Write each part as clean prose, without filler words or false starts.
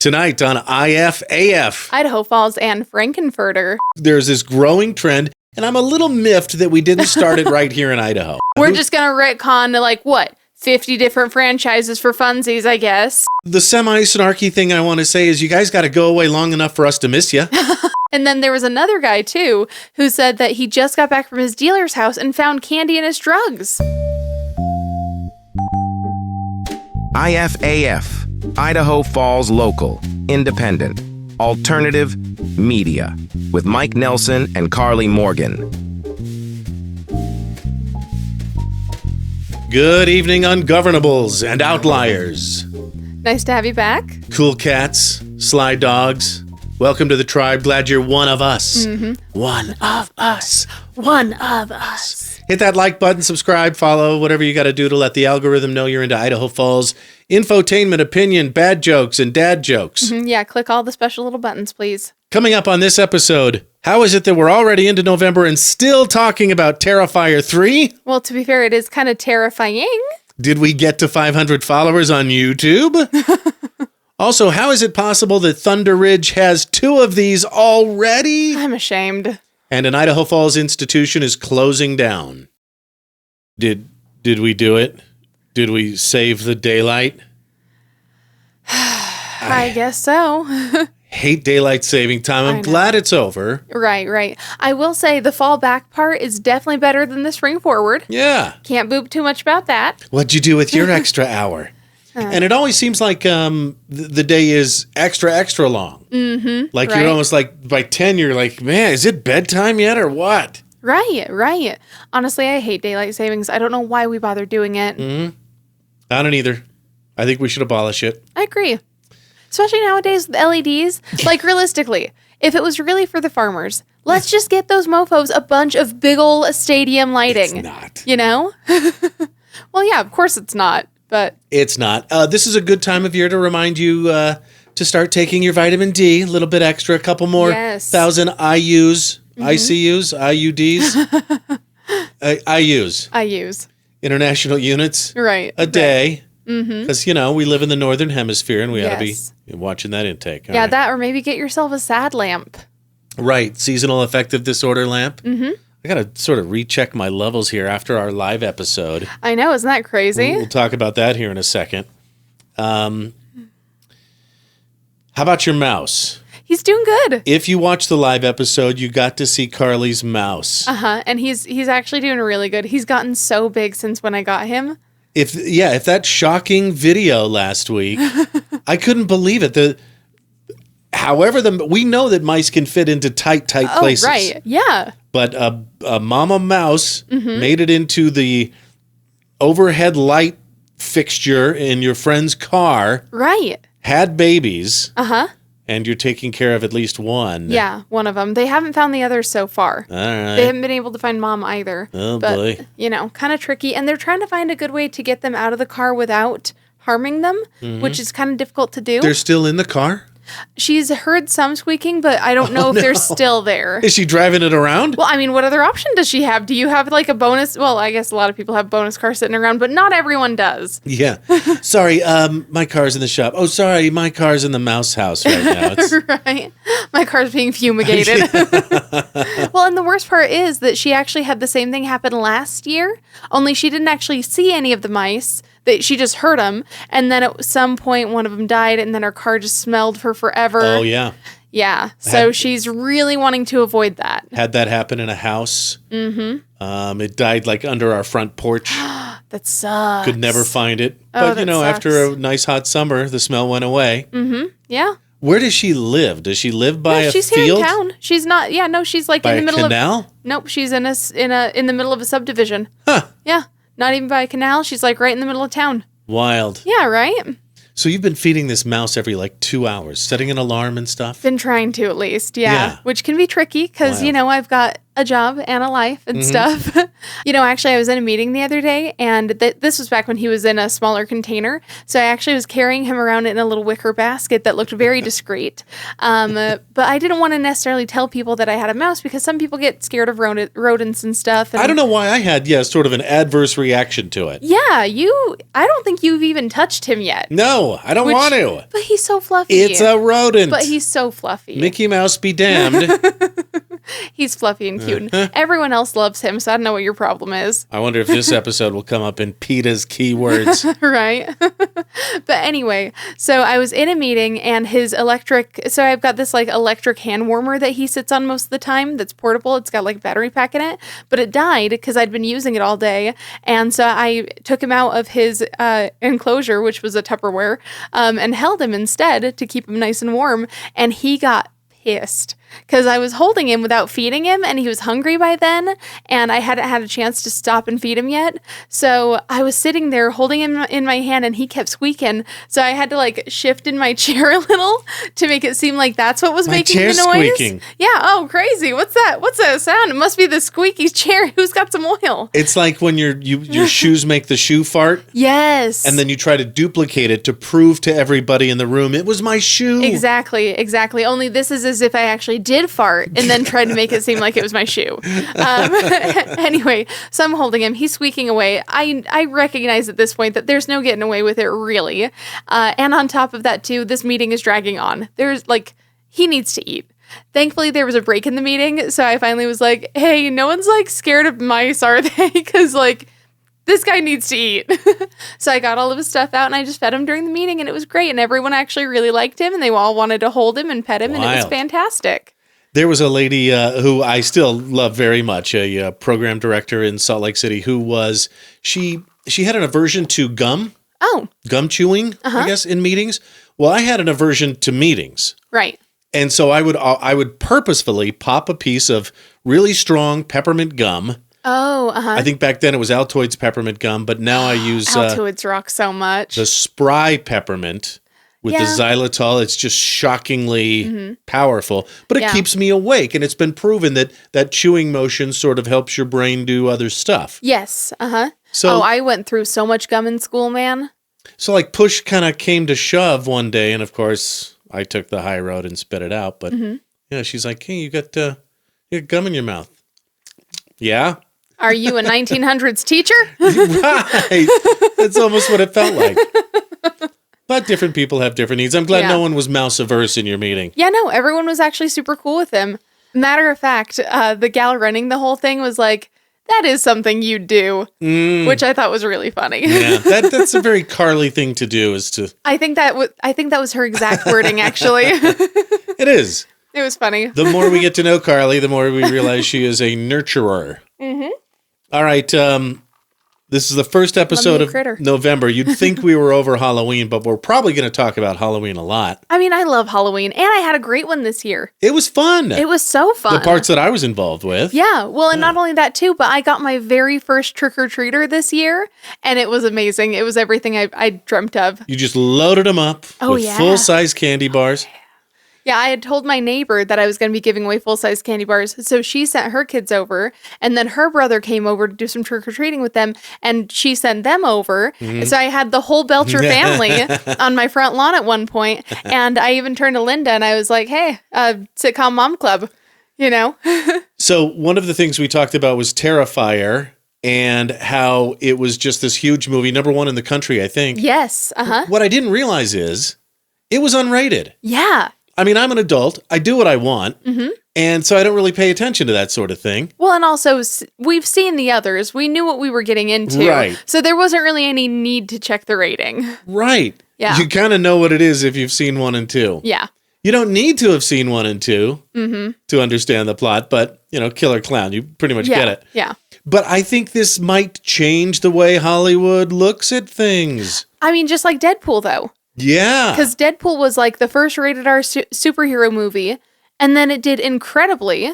Tonight on IFAF, Idaho Falls and Frankenfurter. there's this growing trend, and I'm a little miffed that we didn't start it right here in Idaho. We're just going to retcon to 50 different franchises for funsies, I guess. The semi-snarky thing I want to say is you guys got to go away long enough for us to miss you. And then there was another guy, too, who said that he just got back from his dealer's house and found candy in his drugs. IFAF, Idaho Falls Local, Independent, Alternative Media, with Mike Nelson and Karley Morgan. Good evening, ungovernables and outliers. Nice to have you back. Cool cats, sly dogs. Welcome to the tribe. Glad you're one of us. Mm-hmm. One of us. One of us. Hit that like button, subscribe, follow, whatever you got to do to let the algorithm know you're into Idaho Falls. Infotainment, opinion, bad jokes, and dad jokes. Mm-hmm. Yeah, click all the special little buttons, please. Coming up on this episode, how is it that we're already into November and still talking about Terrifier 3? Well, to be fair, it is kind of terrifying. Did we get to 500 followers on YouTube? Also, how is it possible that Thunder Ridge has 2 of these already? I'm ashamed. And an Idaho Falls institution is closing down. Did we do it? Did we save the daylight? I guess so. Hate daylight saving time. I'm glad it's over. Right. I will say the fall back part is definitely better than the spring forward. Yeah. Can't boop too much about that. What'd you do with your extra hour? And it always seems like the day is extra long. Mm-hmm. Like you're almost like by 10, you're like, man, is it bedtime yet or what? Right. Honestly, I hate daylight savings. I don't know why we bother doing it. Mm-hmm. I don't either. I think we should abolish it. I agree. Especially nowadays with LEDs. Like, realistically, if it was really for the farmers, let's just get those mofos a bunch of big ol' stadium lighting. It's not. You know? Well, yeah, of course it's not. But it's not. This is a good time of year to remind you to start taking your vitamin D, a little bit extra, a couple more thousand IUs, ICUs, IUDs, IUs. International units. Right. A day. Because, we live in the northern hemisphere and we ought to be watching that intake. Yeah, right. That or maybe get yourself a SAD lamp. Right. Seasonal affective disorder lamp. Mm-hmm. I got to sort of recheck my levels here after our live episode. I know. Isn't that crazy? We'll talk about that here in a second. How about your mouse? He's doing good. If you watch the live episode, you got to see Karley's mouse. And he's actually doing really good. He's gotten so big since when I got him. If that shocking video last week, I couldn't believe it. We know that mice can fit into tight places. Right. Yeah. But a mama mouse made it into the overhead light fixture in your friend's car. Right. Had babies. And you're taking care of at least one. Yeah, one of them. They haven't found the others so far. All right. They haven't been able to find mom either. Oh, boy. Kind of tricky. And they're trying to find a good way to get them out of the car without harming them, which is kind of difficult to do. They're still in the car? She's heard some squeaking, but I don't know if they're still there. Is she driving it around? Well, I mean, what other option does she have? Do you have a bonus? Well, I guess a lot of people have bonus cars sitting around, but not everyone does. Yeah. Sorry, my car's in the shop. Oh, sorry, my car's in the mouse house right now. Right. My car's being fumigated. Well, and the worst part is that she actually had the same thing happen last year, only she didn't actually see any of the mice. She just heard them, and then at some point one of them died, and then her car just smelled for forever. Oh, yeah. Yeah, so she's really wanting to avoid that. Had that happen in a house. Mm-hmm. It died under our front porch. That sucks. Could never find it. But, after a nice hot summer, the smell went away. Mm-hmm, yeah. Where does she live? Does she live by a field? She's here in town. She's not, no, she's in the middle of... canal? Nope, she's in the middle of a subdivision. Huh. Yeah. Not even by a canal. She's right in the middle of town. Wild. Yeah, right? So you've been feeding this mouse every 2 hours, setting an alarm and stuff? Been trying to at least, yeah. Which can be tricky because, I've got a job and a life and stuff. Actually, I was in a meeting the other day, and this was back when he was in a smaller container. So I actually was carrying him around in a little wicker basket that looked very discreet. But I didn't want to necessarily tell people that I had a mouse because some people get scared of rodents and stuff. And I don't know why I had, sort of an adverse reaction to it. yeah, I don't think you've even touched him yet. No, I don't want to. But he's so fluffy. It's a rodent. But he's so fluffy. Mickey Mouse be damned. He's fluffy and cute. Everyone else loves him, so I don't know what your problem is. I wonder if this episode will come up in PETA's keywords. Right? But anyway, so I was in a meeting and so I've got this like electric hand warmer that he sits on most of the time that's portable. It's got like a battery pack in it, but it died because I'd been using it all day. And so I took him out of his enclosure, which was a Tupperware, and held him instead to keep him nice and warm. And he got pissed because I was holding him without feeding him and he was hungry by then and I hadn't had a chance to stop and feed him yet. So I was sitting there holding him in my hand and he kept squeaking. So I had to like shift in my chair a little to make it seem like that's what was making the noise. Squeaking. Yeah. Oh, crazy. What's that? What's that sound? It must be the squeaky chair. Who's got some oil? It's like when your shoes make the shoe fart. Yes. And then you try to duplicate it to prove to everybody in the room, it was my shoe. Exactly. Only this is as if I actually did fart and then tried to make it seem like it was my shoe. Anyway, so I'm holding him. He's squeaking away. I recognize at this point that there's no getting away with it, really. And on top of that, too, this meeting is dragging on. He needs to eat. Thankfully, there was a break in the meeting, so I finally was like, hey, no one's, scared of mice, are they? Because, this guy needs to eat. So I got all of his stuff out and I just fed him during the meeting and it was great. And everyone actually really liked him and they all wanted to hold him and pet him and it was fantastic. There was a lady who I still love very much, a program director in Salt Lake City who was, she had an aversion to gum. Oh. Gum chewing, I guess, in meetings. Well, I had an aversion to meetings. Right. And so I would purposefully pop a piece of really strong peppermint gum. Oh, uh-huh. I think back then it was Altoids peppermint gum, but now I use Altoids rock so much. the Spry peppermint with the xylitol. It's just shockingly powerful, but it keeps me awake. And it's been proven that chewing motion sort of helps your brain do other stuff. Yes, uh-huh. So, I went through so much gum in school, man. So push kind of came to shove one day, and of course I took the high road and spit it out. But she's like, "Hey, you got gum in your mouth." Yeah. Are you a 1900s teacher? Right. That's almost what it felt like. But different people have different needs. I'm glad no one was mouse averse in your meeting. Yeah, no, everyone was actually super cool with him. Matter of fact, the gal running the whole thing was like, that is something you do, which I thought was really funny. Yeah, that's a very Karley thing to do is to... I think that was her exact wording, actually. It is. It was funny. The more we get to know Karley, the more we realize she is a nurturer. Mm-hmm. All right. This is the first episode of November. You'd think we were over Halloween, but we're probably going to talk about Halloween a lot. I mean, I love Halloween, and I had a great one this year. It was fun. It was so fun. The parts that I was involved with. Yeah. Well, and not only that, too, but I got my very first trick-or-treater this year, and it was amazing. It was everything I dreamt of. You just loaded them up with full-size candy bars. Yeah, I had told my neighbor that I was going to be giving away full-size candy bars, so she sent her kids over, and then her brother came over to do some trick-or-treating with them, and she sent them over. Mm-hmm. So I had the whole Belcher family on my front lawn at one point, and I even turned to Linda, and I was like, hey, sitcom mom club, So one of the things we talked about was Terrifier, and how it was just this huge movie, #1 in the country, I think. Yes, uh-huh. What I didn't realize is it was unrated. Yeah. I mean, I'm an adult. I do what I want. And so I don't really pay attention to that sort of thing. Well, and also, we've seen the others. We knew what we were getting into. Right. So there wasn't really any need to check the rating. Right. Yeah. You kind of know what it is if you've seen 1 and 2. Yeah. You don't need to have seen 1 and 2 to understand the plot, but, Killer Clown, you pretty much get it. Yeah. But I think this might change the way Hollywood looks at things. I mean, just like Deadpool, though. Yeah. Because Deadpool was like the first rated R superhero movie, and then it did incredibly,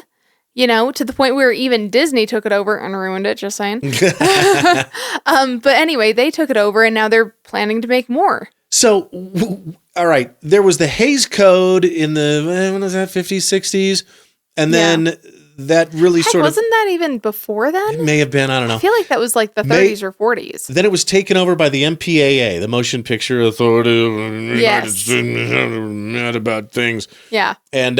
to the point where even Disney took it over and ruined it, just saying. But anyway, they took it over, and now they're planning to make more. So, all right, there was the Hays Code in the, when was that, 50s, 60s? And then that really Heck, sort of... Wasn't that even before then? It may have been, I don't know. I feel like that was like the 30s or 40s. Then it was taken over by the MPAA, the Motion Picture Authority. Yes. Mad about things. Yeah. And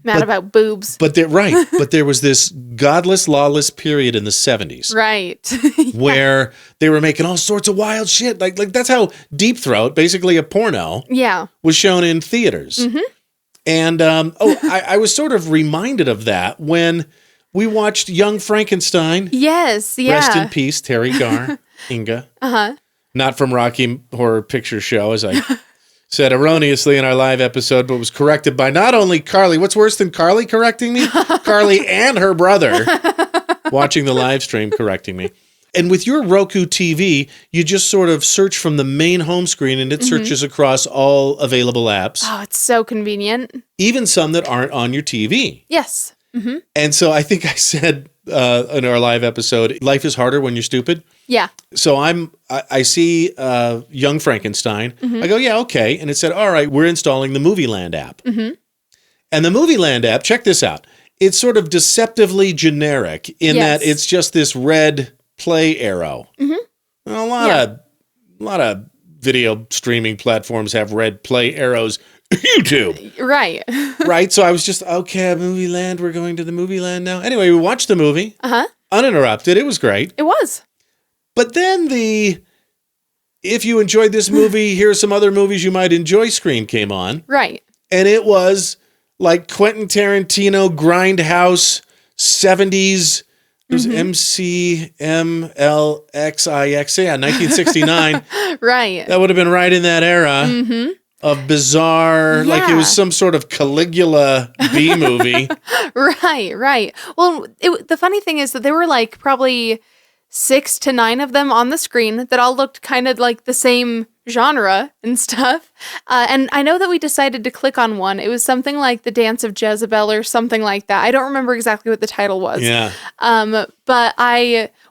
mad about boobs. But there was this godless, lawless period in the 70s. Right. Where they were making all sorts of wild shit. Like that's how Deep Throat, basically a porno, was shown in theaters. Mm-hmm. And I was sort of reminded of that when we watched Young Frankenstein. Yes, yeah. Rest in peace, Terry Garr, Inga. Uh-huh. Not from Rocky Horror Picture Show, as I said erroneously in our live episode, but was corrected by not only Karley. What's worse than Karley correcting me? Karley and her brother watching the live stream correcting me. And with your Roku TV, you just sort of search from the main home screen and it searches across all available apps. Oh, it's so convenient. Even some that aren't on your TV. Yes. Mm-hmm. And so I think I said in our live episode, life is harder when you're stupid. Yeah. So I see Young Frankenstein. I go, yeah, okay. And it said, all right, we're installing the Movie Land app. Mm-hmm. And the Movie Land app, check this out. It's sort of deceptively generic in that it's just this red play arrow. Mm-hmm. A lot of video streaming platforms have red play arrows. YouTube. Right. Right. So I was just, okay, Movie Land. We're going to the Movie Land now. Anyway, we watched the movie. Uninterrupted. It was great. It was. But then if you enjoyed this movie, here's some other movies you might enjoy screen came on. Right. And it was like Quentin Tarantino, Grindhouse, 70s. There's MCMLXIX, 1969. Right. That would have been right in that era of bizarre, like it was some sort of Caligula B movie. Right. Well, the funny thing is that there were like probably 6 to 9 of them on the screen that all looked kind of like the same genre and stuff. And I know that we decided to click on one. It was something like The Dance of Jezebel or something like that. I don't remember exactly what the title was. Yeah. But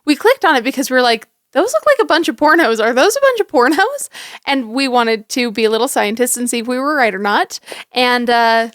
we clicked on it because we were like, those look like a bunch of pornos. Are those a bunch of pornos? And we wanted to be a little scientists and see if we were right or not. And yep,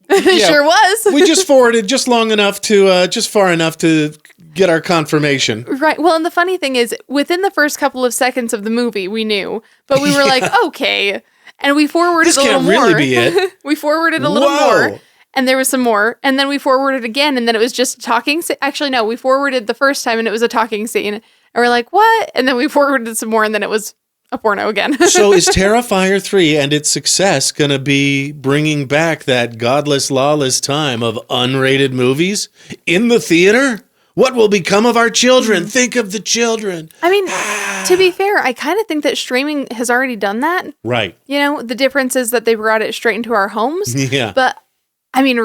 it sure was. We just forwarded just far enough to get our confirmation. Right. Well, and the funny thing is, within the first couple of seconds of the movie, we knew. But we were like, okay. And we forwarded a little more. This can't really be it. We forwarded a little more. And there was some more. And then we forwarded again. And then it was just talking. Actually, no, we forwarded the first time and it was a talking scene. And we're like, what? And then we forwarded some more. And then it was a porno again. So is Terrifier 3 and its success going to be bringing back that godless, lawless time of unrated movies in the theater? What will become of our children? Think of the children. I mean, to be fair, I kind of think that streaming has already done that. Right. You know, the difference is that they brought it straight into our homes. Yeah. But, I mean,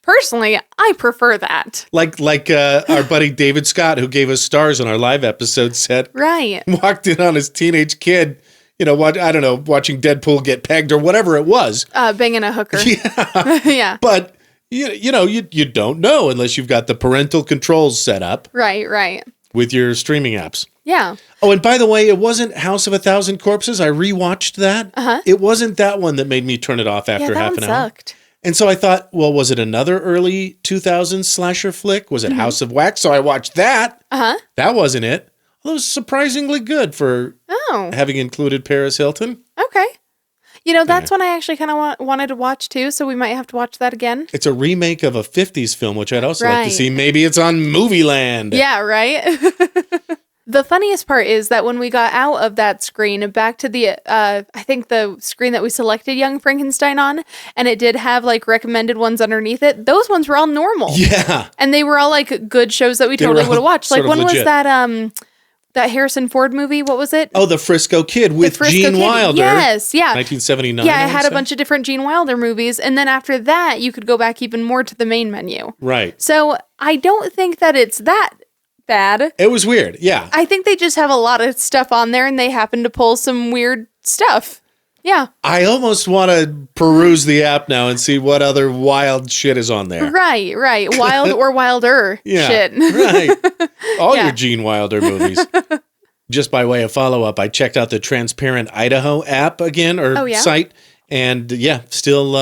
personally, I prefer that. Like our buddy David Scott, who gave us stars on our live episode, said. Right. Walked in on his teenage kid, watching Deadpool get pegged or whatever it was. Banging a hooker. Yeah. Yeah. But... You don't know unless you've got the parental controls set up. Right. With your streaming apps. Yeah. Oh, and by the way, it wasn't House of a Thousand Corpses. I rewatched that. It wasn't that one that made me turn it off after half an hour. Sucked. And so I thought, well, was it another early 2000s slasher flick? Was it House of Wax? So I watched that. That wasn't it. Well, it was surprisingly good for having included Paris Hilton. Okay. That's one I actually kind of wanted to watch too, so we might have to watch that again. It's a remake of a 50s film, which I'd also like to see. Maybe it's on Movie Land. Yeah, right? The funniest part is that when we got out of that screen, back to the, I think the screen that we selected Young Frankenstein on, and it did have like recommended ones underneath it, those ones were all normal. Yeah. And they were all like good shows that we totally would have watched. Like one was that Harrison Ford movie, what was it? Oh, The Frisco Kid with Gene Wilder. Yes, yeah. 1979. Yeah, it had a bunch of different Gene Wilder movies. And then after that, you could go back even more to the main menu. Right. So I don't think that it's that bad. It was weird, yeah. I think they just have a lot of stuff on there and they happen to pull some weird stuff. Yeah. I almost want to peruse the app now and see what other wild shit is on there. Right. Wild or wilder shit. Right. All your Gene Wilder movies. Just by way of follow-up, I checked out the Transparent Idaho app again, or site, And yeah, still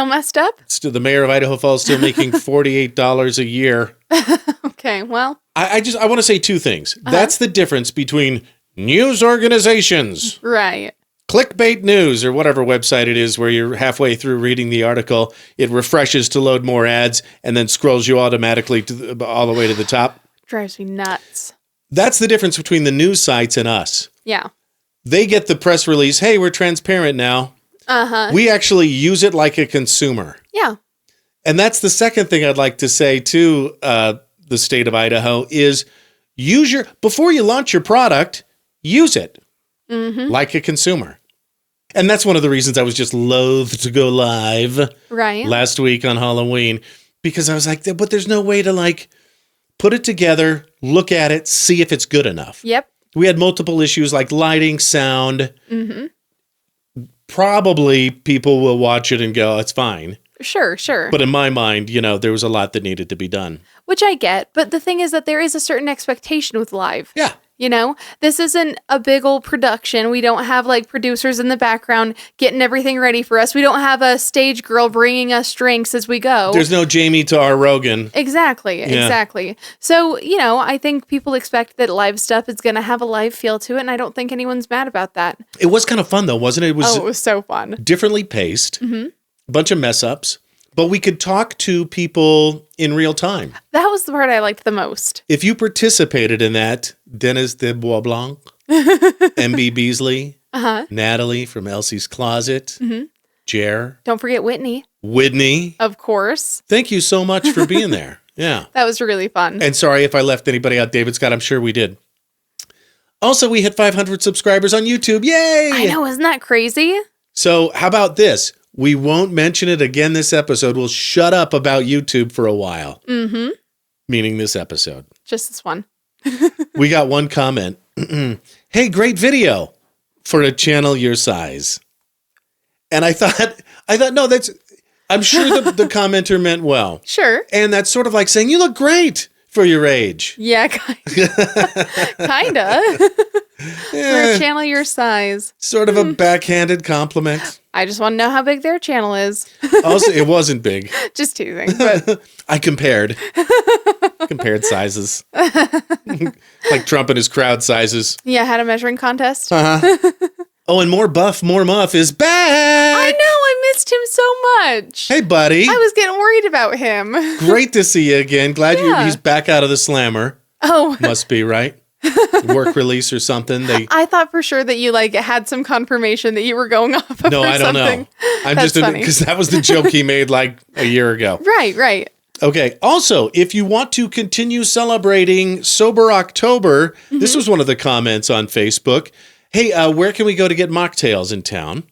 messed up. Still, the mayor of Idaho Falls still making $48 a year. Okay, well, I want to say two things. That's the difference between news organizations, right? Clickbait News or whatever website it is where you're halfway through reading the article, it refreshes to load more ads and then scrolls you automatically all the way to the top. Drives me nuts. That's the difference between the news sites and us. Yeah. They get the press release, hey, we're transparent now. We actually use it like a consumer. Yeah. And that's the second thing I'd like to say to the state of Idaho is before you launch your product, use it like a consumer. And that's one of the reasons I was just loath to go live last week on Halloween, because I was like, but there's no way to put it together, look at it, see if it's good enough. Yep. We had multiple issues like lighting, sound. Probably people will watch it and go, it's fine. Sure. But in my mind, there was a lot that needed to be done. Which I get. But the thing is that there is a certain expectation with live. Yeah. This isn't a big old production. We don't have producers in the background getting everything ready for us. We don't have a stage girl bringing us drinks as we go. There's no Jamie to our Rogan. Exactly. So, I think people expect that live stuff is going to have a live feel to it. And I don't think anyone's mad about that. It was kind of fun though, wasn't it? It was so fun. Differently paced, a bunch of mess ups. But we could talk to people in real time. That was the part I liked the most. If you participated in that, Dennis de Boisblanc, MB Beasley, Natalie from Elsie's Closet, Jer. Don't forget Whitney. Of course. Thank you so much for being there. Yeah. That was really fun. And sorry if I left anybody out, David Scott. I'm sure we did. Also, we hit 500 subscribers on YouTube. Yay! I know. Isn't that crazy? So how about this? We won't mention it again this episode. We'll shut up about YouTube for a while. Meaning this episode. Just this one. We got one comment. Hey, great video for a channel your size. And I thought, no, I'm sure the commenter meant well. Sure. And that's sort of like saying, you look great for your age. Yeah, kinda. For a channel your size. Sort of a backhanded compliment. I just want to know how big their channel is. Also, it wasn't big. Just teasing, but I compared sizes. Like Trump and his crowd sizes. Yeah, had a measuring contest. Oh, and more muff is back. I know, I missed him so much. Hey, buddy. I was getting worried about him. Great to see you again. Glad he's back out of the slammer. Oh. Must be, right? Work release or something. I thought for sure that you had some confirmation that you were going off of No, I don't know. I'm That's just because that was the joke he made a year ago. Right. Okay. Also, if you want to continue celebrating Sober October, this was one of the comments on Facebook. Hey, where can we go to get mocktails in town?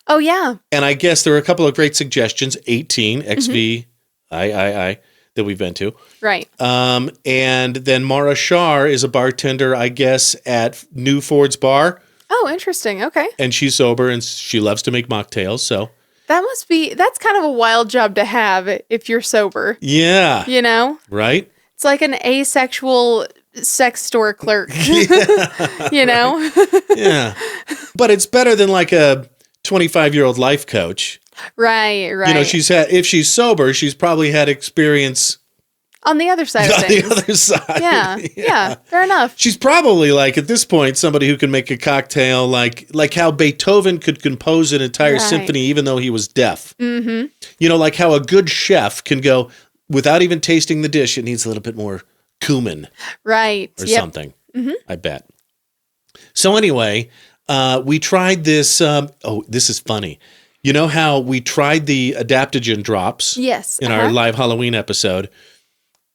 Oh, yeah. And I guess there are a couple of great suggestions. 18 XV I that we've been to. Right. And then Mara Shar is a bartender, I guess, at New Ford's Bar. Oh, interesting. Okay. And she's sober and she loves to make mocktails. So that's kind of a wild job to have if you're sober. Yeah. Right? It's like an asexual sex store clerk. Yeah. Yeah. But it's better than like a 25-year-old life coach. Right. If she's sober, she's probably had experience on the other side of things. On the other side. Yeah, fair enough. She's probably at this point somebody who can make a cocktail like how Beethoven could compose an entire symphony even though he was deaf. Like how a good chef can go without even tasting the dish, it needs a little bit more cumin. Right. Or something. I bet. So anyway, we tried this this is funny. You know how we tried the adaptogen drops in our live Halloween episode,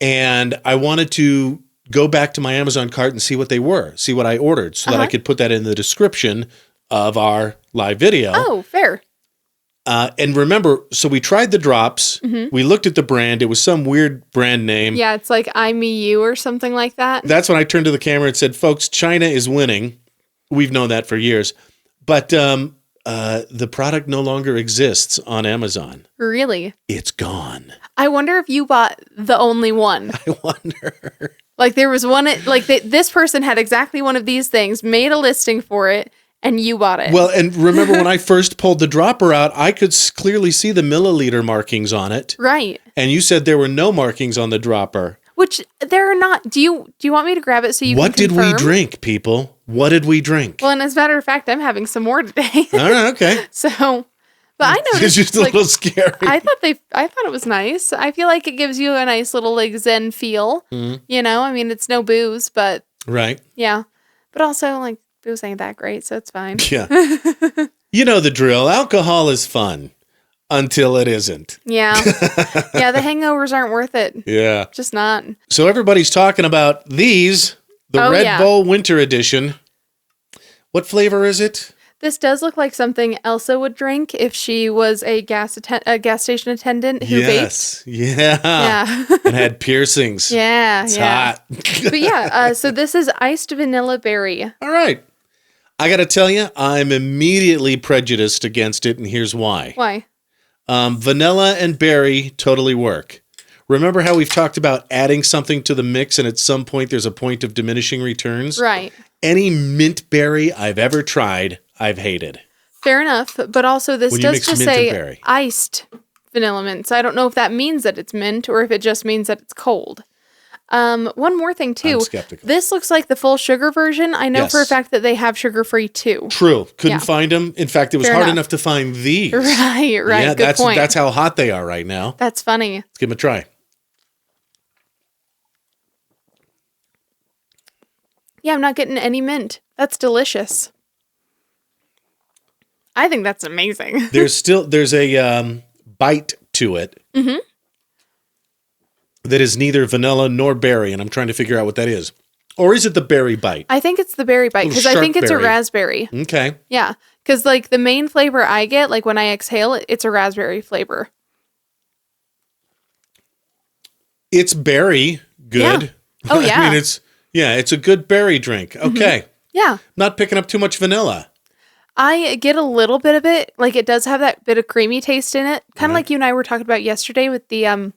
and I wanted to go back to my Amazon cart and see what they were, see what I ordered, so that I could put that in the description of our live video. Oh, fair. And remember, so we tried the drops. We looked at the brand. It was some weird brand name. Yeah, it's like I, Me, You or something like that. That's when I turned to the camera and said, folks, China is winning. We've known that for years. But the product no longer exists on Amazon. Really? It's gone. I wonder if you bought the only one. I wonder. There was one, this person had exactly one of these things, made a listing for it, and you bought it. Well, and remember when I first pulled the dropper out, I could clearly see the milliliter markings on it. Right. And you said there were no markings on the dropper. Which there are not. Do you want me to grab it so you What can confirm? did we drink, people? What did we drink? Well, and as a matter of fact, I'm having some more today. All right, okay. So, but I noticed It's just a little scary. I thought it was nice. I feel like it gives you a nice little like Zen feel. Mm-hmm. You know, I mean, it's no booze, but Right. yeah. But also like booze ain't that great, so it's fine. Yeah. You know the drill. Alcohol is fun until it isn't. Yeah. Yeah, the hangovers aren't worth it. Yeah. Just not. So everybody's talking about these, the Oh, Red yeah. Bull Winter Edition. What flavor is it? This does look like something Elsa would drink if she was a gas station attendant who Yes. vaped. Yeah. Yeah. And had piercings. Yeah. It's yeah. hot. But yeah, so this is iced vanilla berry. All right. I got to tell you, I'm immediately prejudiced against it, and here's why. Why? Vanilla and berry totally work. Remember how we've talked about adding something to the mix, and at some point there's a point of diminishing returns? Right. Any mint berry I've ever tried, I've hated. Fair enough. But also this When you does mix just mint and say berry. iced vanilla mint. So I don't know if that means that it's mint or if it just means that it's cold. One more thing too. I'm skeptical. This looks like the full sugar version. I know for a Yes. fact that they have sugar-free too. True. Couldn't Yeah. find them. In fact, it was Fair hard enough. enough to find these. Right. Yeah, Good point. that's how hot they are right now. That's funny. Let's give them a try. Yeah, I'm not getting any mint. That's delicious. I think that's amazing. There's a bite to it that is neither vanilla nor berry, and I'm trying to figure out what that is. Or is it the berry bite? I think it's the berry bite because I sharp think it's berry. a raspberry. Okay. Yeah, because like the main flavor I get, like when I exhale, it's a raspberry flavor. It's berry. Good. Yeah. Oh, yeah. I mean, it's a good berry drink. Okay. Yeah, Not picking up too much vanilla. I get a little bit of it. Like it does have that bit of creamy taste in it, kind of like you and I were talking about yesterday with the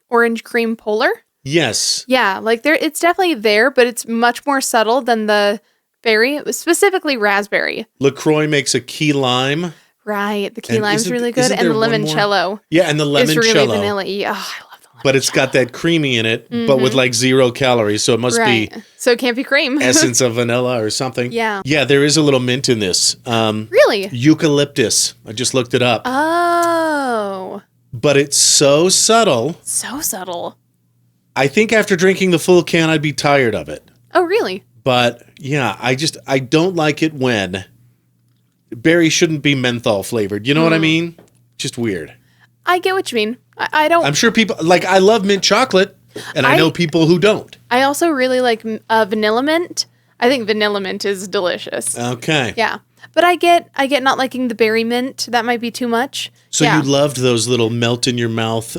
orange cream polar. Yes. Yeah, like it's definitely there, but it's much more subtle than the berry. It was specifically raspberry. LaCroix makes a key lime. Right, the key And lime's isn't- really good, isn't and the there one more? limoncello Yeah, and the is really limoncello. vanilla-y. Oh, I love the limoncello. But it's got that creamy in it, but with like 0 calories, so it must Right, be so it can't be cream. essence of vanilla or something. Yeah. Yeah, there is a little mint in this. Really? Eucalyptus. I just looked it up. Oh, But it's so subtle. so subtle. I think after drinking the full can, I'd be tired of it. Oh, really? But yeah, I don't like it when berry shouldn't be menthol flavored. You know what I mean? Just weird. I get what you mean. I don't. I'm sure people like, I love mint chocolate, and I know people who don't. I also really like vanilla mint. I think vanilla mint is delicious. Okay. Yeah, but I get not liking the berry mint. That might be too much. So yeah. you loved those little melt in your mouth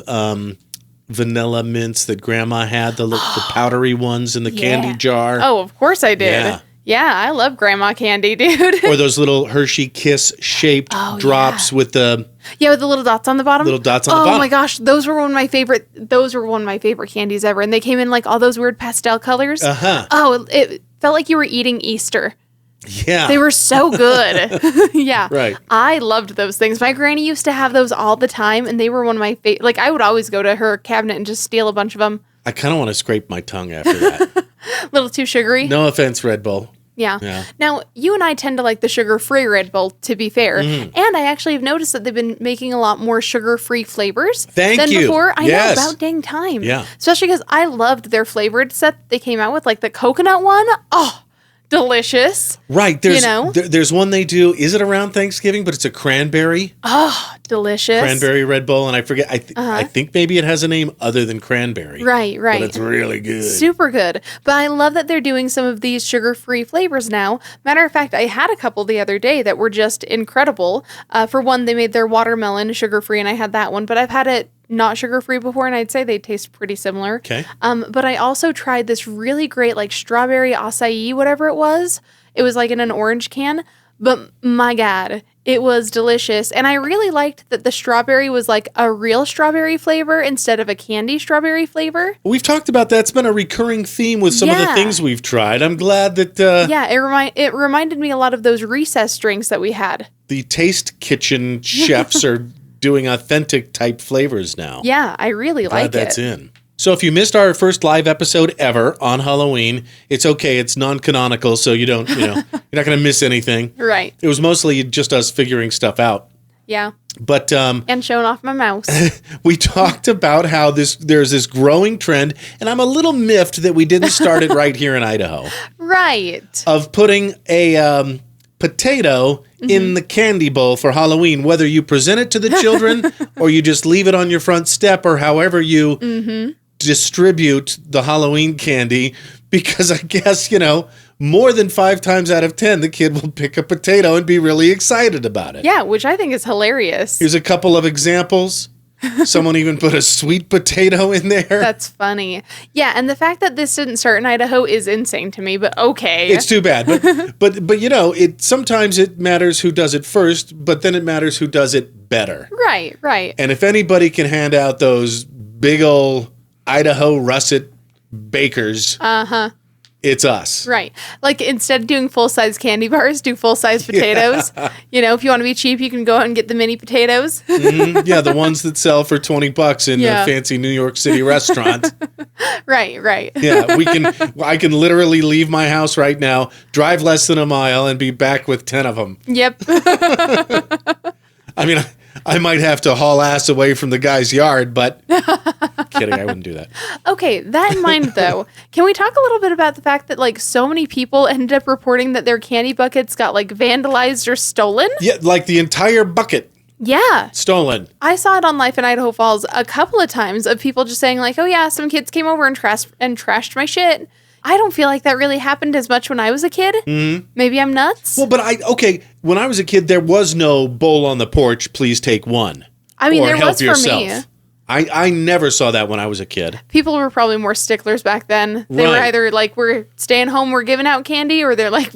vanilla mints that Grandma had, the powdery ones in the candy jar. Oh, of course I did. Yeah. Yeah, I love grandma candy, dude. Or those little Hershey Kiss shaped drops with the Yeah, with the little dots on the bottom. little dots on the bottom. Oh my gosh, those were one of my favorite candies ever, and they came in like all those weird pastel colors. Uh-huh. Oh, it felt like you were eating Easter. Yeah. They were so good. Yeah. Right. I loved those things. My granny used to have those all the time, and they were one of my favorite. Like, I would always go to her cabinet and just steal a bunch of them. I kind of want to scrape my tongue after that. A little too sugary. No offense, Red Bull. Yeah. Now, you and I tend to like the sugar-free Red Bull, to be fair. Mm-hmm. And I actually have noticed that they've been making a lot more sugar-free flavors Thank than you. before. I Yes. know, about dang time. Yeah. Especially because I loved their flavored set that they came out with, like the coconut one. Oh, delicious. Right. There's, You know? there's one they do. Is it around Thanksgiving? But it's a cranberry. Oh, delicious. Cranberry Red Bull. And I forget. I think maybe it has a name other than cranberry. Right. But it's really good. Super good. But I love that they're doing some of these sugar-free flavors now. Matter of fact, I had a couple the other day that were just incredible. For one, they made their watermelon sugar-free, and I had that one. But I've had it not sugar-free before, and I'd say they taste pretty similar. Okay. But I also tried this really great, like, strawberry acai, whatever it was. It was, like, in an orange can. But my God, it was delicious. And I really liked that the strawberry was like a real strawberry flavor instead of a candy strawberry flavor. We've talked about that. It's been a recurring theme with some of the things we've tried. I'm glad that... it reminded me a lot of those recess drinks that we had. The Taste Kitchen chefs are doing authentic type flavors now. Yeah, I really like it. Glad that's in. So if you missed our first live episode ever on Halloween, it's okay. It's non-canonical, so you're not going to miss anything. Right. It was mostly just us figuring stuff out. Yeah. But and showing off my mouse. We talked about how there's this growing trend, and I'm a little miffed that we didn't start it right here in Idaho. Right. Of putting a potato in the candy bowl for Halloween, whether you present it to the children or you just leave it on your front step or however you distribute the Halloween candy, because I guess, more than 5 times out of 10, the kid will pick a potato and be really excited about it. Yeah, which I think is hilarious. Here's a couple of examples. Someone even put a sweet potato in there. That's funny. Yeah, and the fact that this didn't start in Idaho is insane to me, but okay. It's too bad. But sometimes it matters who does it first, but then it matters who does it better. Right. And if anybody can hand out those big ol' Idaho russet bakers, it's us. Right. Like, instead of doing full-size candy bars, do full-size potatoes. Yeah. If you want to be cheap, you can go out and get the mini potatoes. Yeah, the ones that sell for $20 in a fancy New York City restaurant. Right. Yeah, I can literally leave my house right now, drive less than a mile, and be back with 10 of them. Yep. I mean, I might have to haul ass away from the guy's yard, but kidding, I wouldn't do that. Okay, that in mind, though, can we talk a little bit about the fact that, like, so many people ended up reporting that their candy buckets got, like, vandalized or stolen? Yeah, like the entire bucket. Yeah. Stolen. I saw it on Life in Idaho Falls a couple of times of people just saying, like, oh, yeah, some kids came over and trashed my shit. I don't feel like that really happened as much when I was a kid. Mm-hmm. Maybe I'm nuts. Well, but when I was a kid, there was no bowl on the porch, please take one. I mean, or there help was yourself. For me. I never saw that when I was a kid. People were probably more sticklers back then. They were either like, we're staying home, we're giving out candy, or they're like,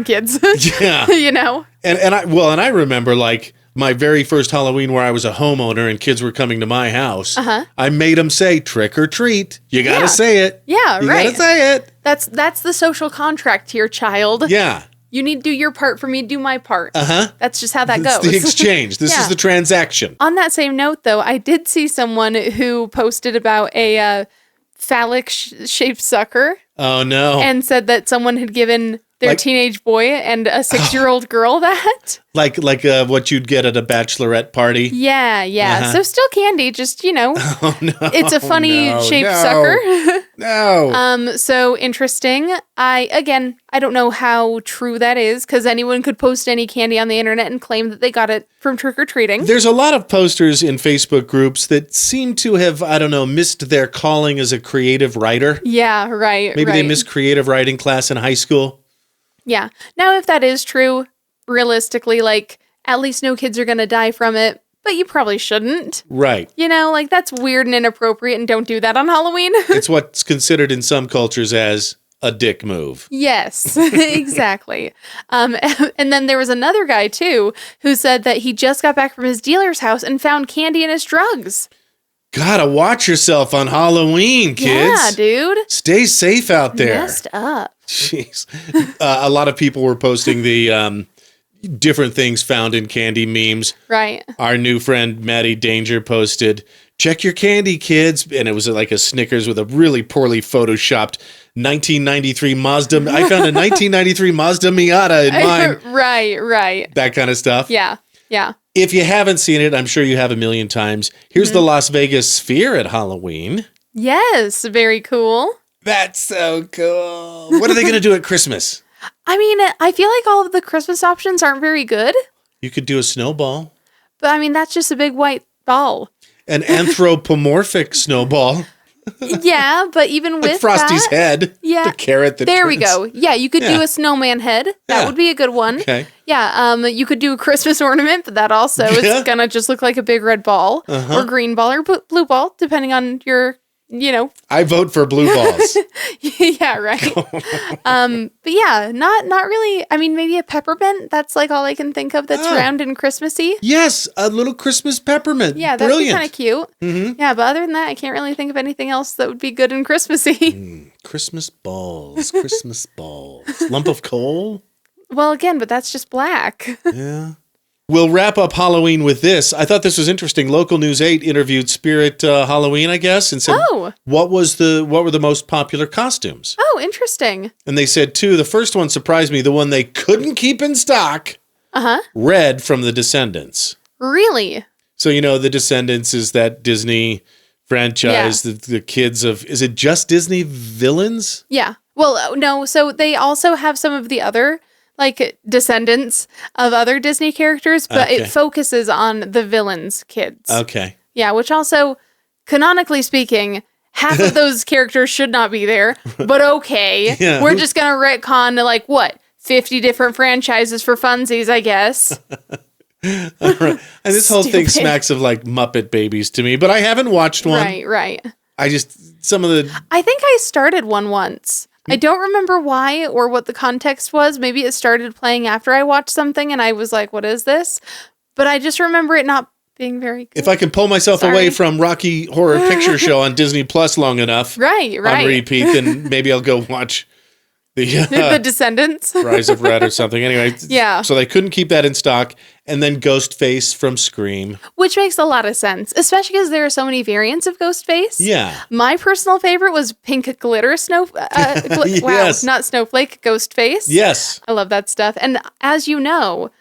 kids. Yeah. And I remember, like, my very first Halloween where I was a homeowner and kids were coming to my house, I made them say trick or treat. You got to say it. Yeah, you right. You got to say it. That's the social contract here, child. Yeah. You need to do your part for me to do my part. That's just how that goes. It's the exchange. This is the transaction. On that same note, though, I did see someone who posted about a phallic-shaped sucker. Oh, no. And said that someone had given their teenage boy and a 6-year-old girl that. Like what you'd get at a bachelorette party? Yeah. So still candy, just, Oh, no. It's a funny shaped sucker. No. So interesting. I don't know how true that is, because anyone could post any candy on the internet and claim that they got it from trick-or-treating. There's a lot of posters in Facebook groups that seem to have, missed their calling as a creative writer. Yeah, right. Maybe they missed creative writing class in high school. Yeah. Now, if that is true, realistically, like, at least no kids are going to die from it, but you probably shouldn't. Right. That's weird and inappropriate, and don't do that on Halloween. It's what's considered in some cultures as a dick move. Yes, exactly. And then there was another guy, too, who said that he just got back from his dealer's house and found candy in his drugs. Gotta watch yourself on Halloween, kids. Yeah, dude. Stay safe out there. Messed up. Jeez. A lot of people were posting the different things found in candy memes. Right. Our new friend, Maddie Danger, posted, check your candy, kids. And it was like a Snickers with a really poorly photoshopped 1993 Mazda. I found a 1993 Mazda Miata in mine. Right. That kind of stuff. Yeah. If you haven't seen it, I'm sure you have a million times. Here's the Las Vegas Sphere at Halloween. Yes, very cool. That's so cool. What are they going to do at Christmas? I mean, I feel like all of the Christmas options aren't very good. You could do a snowball. But I mean, that's just a big white ball. An anthropomorphic snowball. Yeah, but even with like Frosty's head. Yeah. The carrot that there turns. we go. Yeah, you could do a snowman head. That would be a good one. Okay. Yeah, you could do a Christmas ornament, but that also is going to just look like a big red ball or green ball or blue ball, depending on your I vote for blue balls. Yeah, right. But yeah, not really. I mean, maybe a peppermint. That's like all I can think of that's round and Christmassy. Yes, a little Christmas peppermint. Yeah, that'd be kind of cute. Mm-hmm. Yeah, but other than that, I can't really think of anything else that would be good and Christmassy. Christmas balls. Christmas balls. Lump of coal? Well, again, but that's just black. Yeah. We'll wrap up Halloween with this. I thought this was interesting. Local News 8 interviewed Spirit Halloween, I guess, and said, what were the most popular costumes? Oh, interesting. And they said, the first one surprised me, the one they couldn't keep in stock, Red from The Descendants. Really? So, The Descendants is that Disney franchise, the kids of, is it just Disney villains? Yeah. Well, no, so they also have some of the other descendants of other Disney characters, but it focuses on the villains' kids. Okay. Yeah, which also, canonically speaking, half of those characters should not be there, but okay. Yeah. We're just going to retcon to 50 different franchises for funsies, I guess. All right. And this whole thing smacks of Muppet Babies to me, but I haven't watched one. Right. I think I started one once. I don't remember why or what the context was. Maybe it started playing after I watched something and I was like, what is this? But I just remember it not being very good. If I can pull myself away from Rocky Horror Picture Show on Disney Plus long enough right. on repeat, then maybe I'll go watch The Descendants. Rise of Red or something. Anyway, yeah. So they couldn't keep that in stock. And then Ghostface from Scream. Which makes a lot of sense, especially because there are so many variants of Ghostface. Yeah. My personal favorite was Pink Glitter Yes. Wow, not Snowflake, Ghostface. Yes. I love that stuff. And as you know,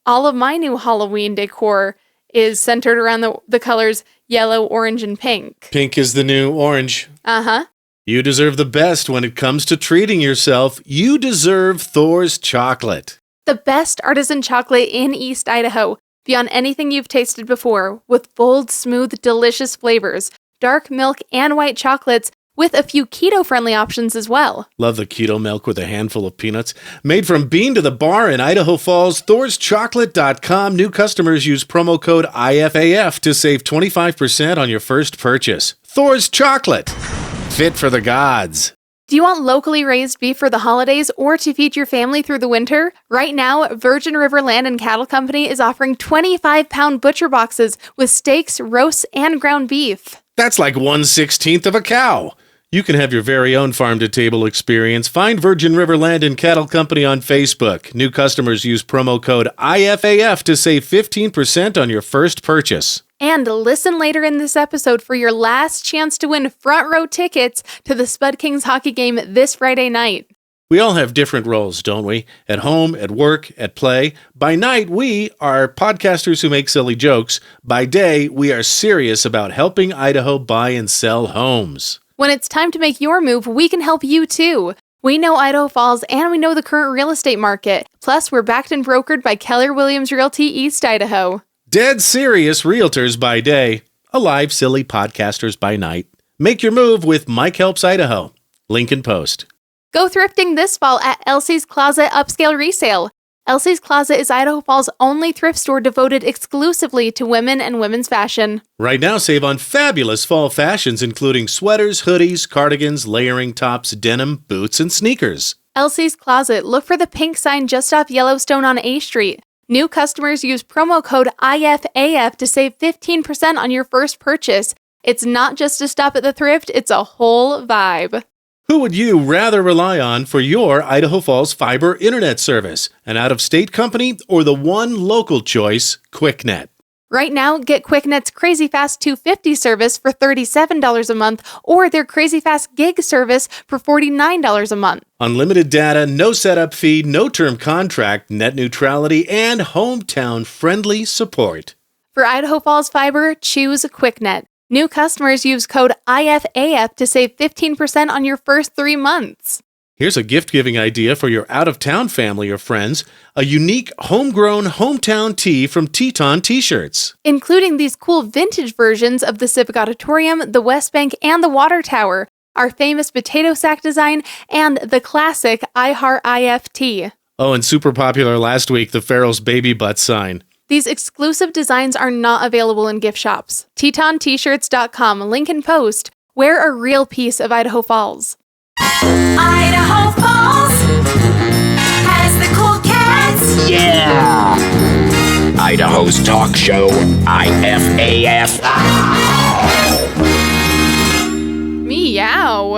all of my new Halloween decor is centered around the colors yellow, orange, and pink. Pink is the new orange. Uh-huh. You deserve the best when it comes to treating yourself. You deserve Thor's chocolate. The best artisan chocolate in East Idaho, beyond anything you've tasted before, with bold, smooth, delicious flavors, dark milk and white chocolates, with a few keto-friendly options as well. Love the keto milk with a handful of peanuts. Made from bean to the bar in Idaho Falls, thorschocolate.com. New customers use promo code IFAF to save 25% on your first purchase. Thor's Chocolate. Fit for the gods. Do you want locally raised beef for the holidays or to feed your family through the winter? Right now, Virgin River Land and Cattle Company is offering 25-pound butcher boxes with steaks, roasts, and ground beef. That's like 1/16 of a cow. You can have your very own farm-to-table experience. Find Virgin River Land and Cattle Company on Facebook. New customers use promo code IFAF to save 15% on your first purchase. And listen later in this episode for your last chance to win front row tickets to the Spud Kings hockey game this Friday night. We all have different roles, don't we? At home, at work, at play. By night, we are podcasters who make silly jokes. By day, we are serious about helping Idaho buy and sell homes. When it's time to make your move, we can help you too. We know Idaho Falls and we know the current real estate market. Plus, we're backed and brokered by Keller Williams Realty East Idaho. Dead serious realtors by day, alive silly podcasters by night. Make your move with Mike Helps Idaho. Link in post. Go thrifting this fall at Elsie's Closet Upscale Resale. Elsie's Closet is Idaho Falls' only thrift store devoted exclusively to women and women's fashion. Right now, save on fabulous fall fashions, including sweaters, hoodies, cardigans, layering tops, denim, boots, and sneakers. Elsie's Closet. Look for the pink sign just off Yellowstone on A Street. New customers use promo code IFAF to save 15% on your first purchase. It's not just a stop at the thrift, it's a whole vibe. Who would you rather rely on for your Idaho Falls fiber internet service? An out-of-state company or the one local choice, QuickNet? Right now, get QuickNet's Crazy Fast 250 service for $37 a month or their Crazy Fast Gig service for $49 a month. Unlimited data, no setup fee, no term contract, net neutrality, and hometown-friendly support. For Idaho Falls Fiber, choose QuickNet. New customers use code IFAF to save 15% on your first 3 months. Here's a gift-giving idea for your out-of-town family or friends. A unique homegrown hometown tee from Teton T-shirts. Including these cool vintage versions of the Civic Auditorium, the West Bank, and the Water Tower, our famous potato sack design, and the classic I Heart IFT. Oh, and super popular last week, the Farrell's baby butt sign. These exclusive designs are not available in gift shops. TetonT-shirts.com, link in post. Wear a real piece of Idaho Falls. Idaho Falls has the cool cats. Yeah! Idaho's talk show, IFAF. Meow.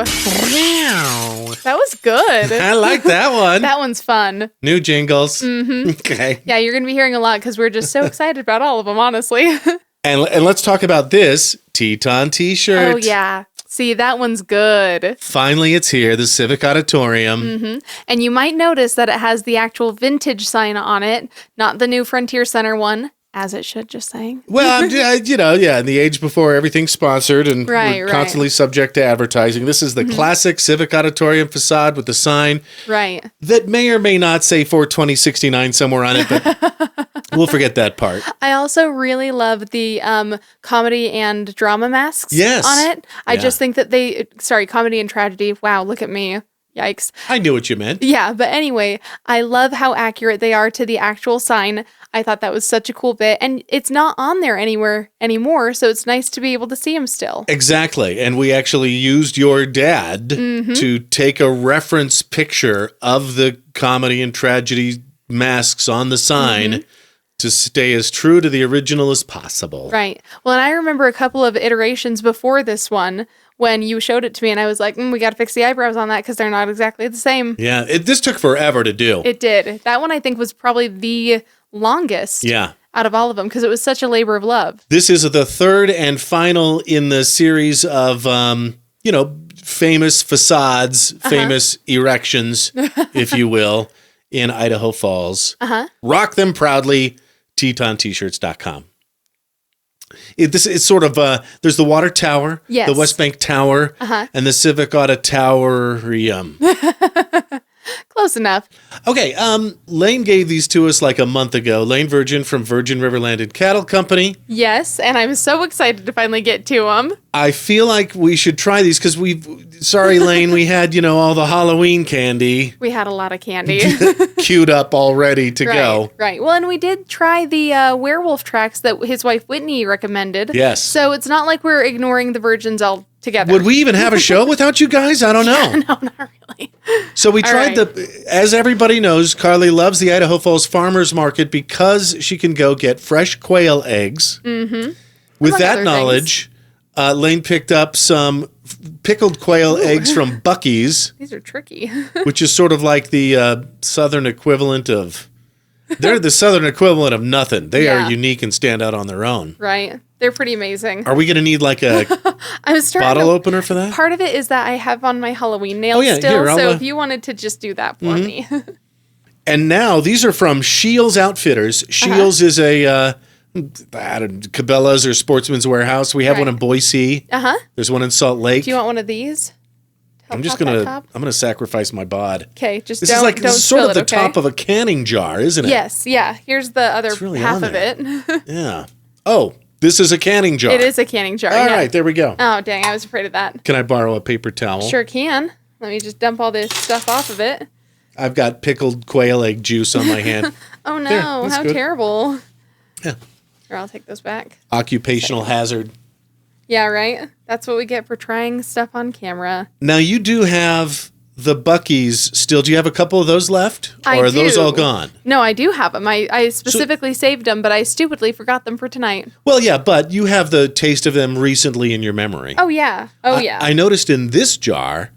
Meow. That was good. I like that one. That one's fun. New jingles. Mm-hmm. Okay. Yeah, you're going to be hearing a lot because we're just so excited about all of them, honestly. And let's talk about this Teton t-shirt. Oh, yeah. See, that one's good. Finally, it's here, the Civic Auditorium. Mm-hmm. And you might notice that it has the actual vintage sign on it, not the new Frontier Center one, as it should, just saying. Well, in the age before everything's sponsored and we're constantly subject to advertising. This is the classic Civic Auditorium facade with the sign. Right. That may or may not say 42069 somewhere on it, but we'll forget that part. I also really love the comedy and drama masks on it. I just think that comedy and tragedy. Wow, look at me. Yikes. I knew what you meant. Yeah, but anyway, I love how accurate they are to the actual sign. I thought that was such a cool bit. And it's not on there anymore, so it's nice to be able to see them still. Exactly. And we actually used your dad to take a reference picture of the comedy and tragedy masks on the sign to stay as true to the original as possible. Right. Well, and I remember a couple of iterations before this one when you showed it to me, and I was like, we got to fix the eyebrows on that because they're not exactly the same. Yeah, this took forever to do. It did. That one, I think, was probably the longest out of all of them because it was such a labor of love. This is the third and final in the series of, famous facades, famous erections, if you will, in Idaho Falls. Rock them proudly, TetonT-shirts.com. It's sort of, there's the Water Tower, the West Bank Tower, and the Civic Auditorium. Close enough. Okay, Lane gave these to us like a month ago. Lane Virgin from Virgin River Landed Cattle Company. Yes, and I'm so excited to finally get to them. I feel like we should try these because sorry, Lane, we had, all the Halloween candy. We had a lot of candy. Queued up all ready to go. Right. Well, and we did try the werewolf tracks that his wife Whitney recommended. Yes. So it's not like we're ignoring the virgins altogether. Would we even have a show without you guys? I don't know. No, not really. So we tried as everybody knows, Karley loves the Idaho Falls Farmers Market because she can go get fresh quail eggs. Mm-hmm. With that knowledge, Lane picked up some pickled quail eggs from Buc-ee's. These are tricky. Which is sort of like the southern equivalent of... They're the southern equivalent of nothing. They are unique and stand out on their own. Right. They're pretty amazing. Are we going to need like a bottle opener for that? Part of it is that I have on my Halloween nails still. So if you wanted to just do that for me. And now these are from Shields Outfitters. Shields is a... Cabela's or Sportsman's Warehouse. We have one in Boise. There's one in Salt Lake. Do you want one of these? I'm gonna sacrifice my bod. Okay, just this don't is sort of the top of a canning jar, isn't it? Yes, yeah. Here's the other half of it. Yeah. Oh, this is a canning jar. It is a canning jar. All right, there we go. Oh, dang! I was afraid of that. Can I borrow a paper towel? Sure can. Let me just dump all this stuff off of it. I've got pickled quail egg juice on my hand. Oh no! How terrible. Yeah. Here, I'll take those back. Occupational hazard. Yeah, right? That's what we get for trying stuff on camera. Now, you do have the Buc-ee's still. Do you have a couple of those left? Or are those all gone? No, I do have them. I specifically saved them, but I stupidly forgot them for tonight. Well, yeah, but you have the taste of them recently in your memory. Oh, yeah. I noticed in this jar,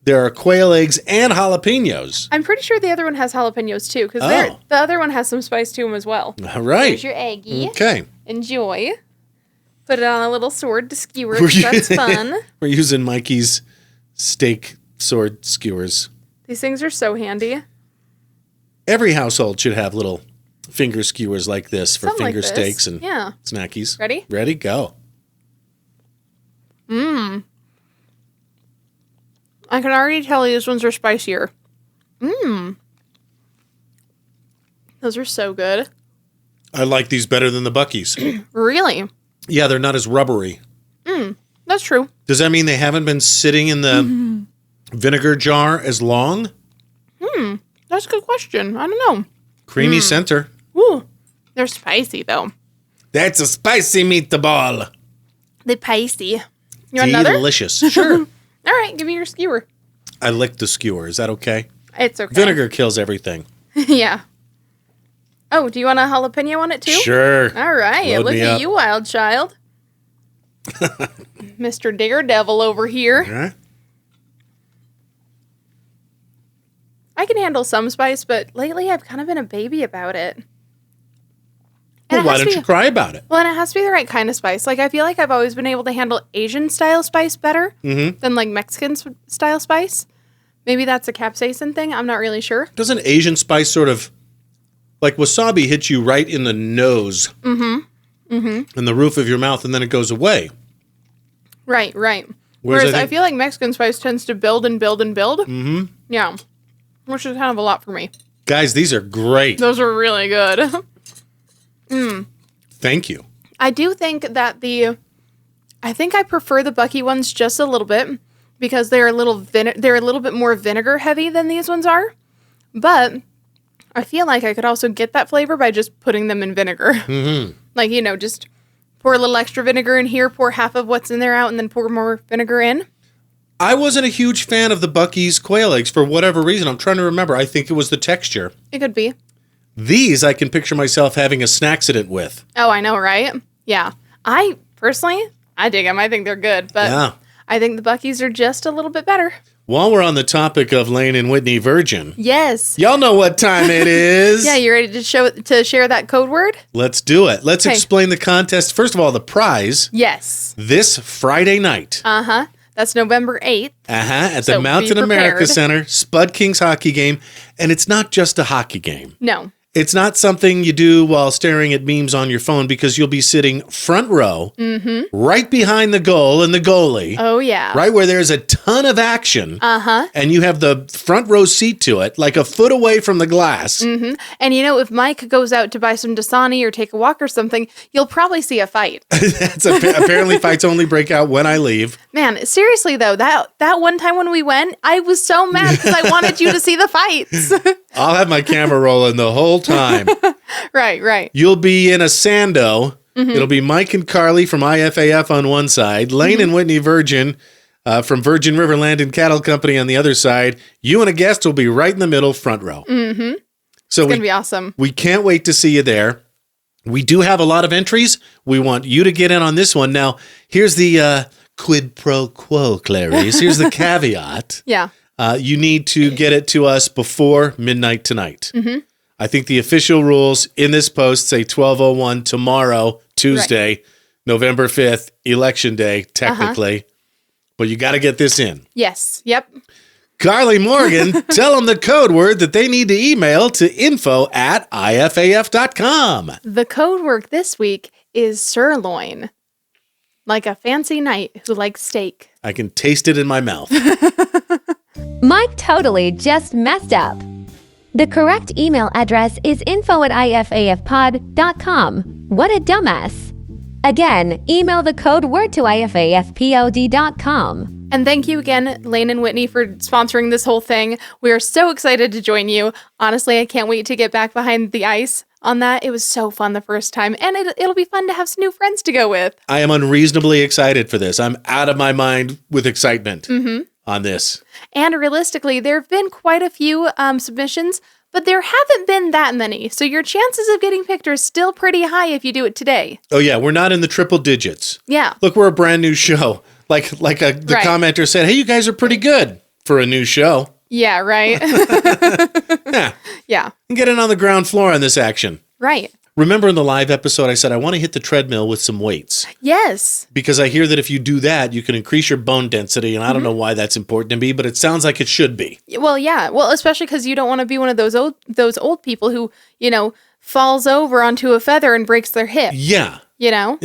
there are quail eggs and jalapenos. I'm pretty sure the other one has jalapenos, too, because the other one has some spice to them as well. All right. Here's your eggie. Okay. Enjoy. Put it on a little sword to skewer it, that's fun. We're using Mikey's steak sword skewers. These things are so handy. Every household should have little finger skewers like this for finger steaks and snackies. Ready? Ready, go. I can already tell you these ones are spicier. Those are so good. I like these better than the Buc-ee's. Really? Yeah, they're not as rubbery. That's true. Does that mean they haven't been sitting in the vinegar jar as long? That's a good question. I don't know. Creamy center. Ooh, they're spicy though. That's a spicy meatball. They're spicy. You want another? Delicious. Sure. All right, give me your skewer. I licked the skewer. Is that okay? It's okay. Vinegar kills everything. Yeah. Oh, do you want a jalapeno on it too? Sure. All right. Load Look me at up. you, wild child. Mr. Daredevil over here. All right. I can handle some spice, but lately I've kind of been a baby about it. Well, why don't you cry about it? Well, and it has to be the right kind of spice. Like, I feel like I've always been able to handle Asian-style spice better than, like, Mexican-style spice. Maybe that's a capsaicin thing. I'm not really sure. Doesn't Asian spice sort of, like wasabi hits you right in the nose and the roof of your mouth, and then it goes away. Right. Whereas I feel like Mexican spice tends to build and build and build. Mm-hmm. Yeah. Which is kind of a lot for me. Guys, these are great. Those are really good. Thank you. I do think that I think I prefer the Bucky ones just a little bit because they're a little bit more vinegar heavy than these ones are. But I feel like I could also get that flavor by just putting them in vinegar. Mm-hmm. Like, just pour a little extra vinegar in here, pour half of what's in there out, and then pour more vinegar in. I wasn't a huge fan of the Buc-ee's quail eggs for whatever reason. I'm trying to remember. I think it was the texture. It could be. These I can picture myself having a snacksident with. Oh, I know, right? Yeah. I dig them. I think they're good, but Yeah. I think the Buc-ee's are just a little bit better. While we're on the topic of Lane and Whitney Virgin, Yes. y'all know what time it is. Yeah, you ready to share that code word? Let's do it. Let's Okay. explain the contest. First of all, the prize Yes. this Friday night. Uh-huh. That's November 8th. At So the be Mountain America prepared. Center, Spud Kings hockey game. And it's not just a hockey game. No. It's not something you do while staring at memes on your phone because you'll be sitting front row, right behind the goal and the goalie, Oh, yeah. right where there's a ton of action. Uh-huh. And you have the front row seat to it, like a foot away from the glass. And if Mike goes out to buy some Dasani or take a walk or something, you'll probably see a fight. Apparently, fights only break out when I leave. Man, seriously though, that one time when we went, I was so mad because I wanted you to see the fights. I'll have my camera rolling the whole time. Right. You'll be in a Sando. It'll be Mike and Karley from IFAF on one side, Lane and Whitney Virgin from Virgin River Land and Cattle Company on the other side. You and a guest will be right in the middle, front row. So It's going to be awesome. We can't wait to see you there. We do have a lot of entries. We want you to get in on this one. Now, here's the quid pro quo, Clarice. Here's the caveat. Yeah. You need to get it to us before midnight tonight. I think the official rules in this post say 12:01 tomorrow, Tuesday, November 5th, election day, technically. But you got to get this in. Yes. Yep. Karley Morgan, tell them the code word that they need to email to info@ifaf.com. The code word this week is sirloin. Like a fancy knight who likes steak. I can taste it in my mouth. Mike totally just messed up. The correct email address is info@ifafpod.com. What a dumbass. Again, email the code word to ifafpod.com. And thank you again, Lane and Whitney, for sponsoring this whole thing. We are so excited to join you. Honestly, I can't wait to get back behind the ice on that. It was so fun the first time, and it'll be fun to have some new friends to go with. I am unreasonably excited for this. I'm out of my mind with excitement on this. And realistically, there have been quite a few submissions, but there haven't been that many. So your chances of getting picked are still pretty high if you do it today. Oh, yeah, we're not in the triple digits. Yeah. Look, we're a brand new show. The commenter said, hey, you guys are pretty good for a new show. Yeah, right. Yeah. Yeah. Get in on the ground floor on this action. Right. Remember in the live episode, I said, I want to hit the treadmill with some weights. Yes. Because I hear that if you do that, you can increase your bone density. And I don't know why that's important to me, but it sounds like it should be. Well, yeah. Well, especially because you don't want to be one of those old people who, falls over onto a feather and breaks their hip. Yeah. Yeah.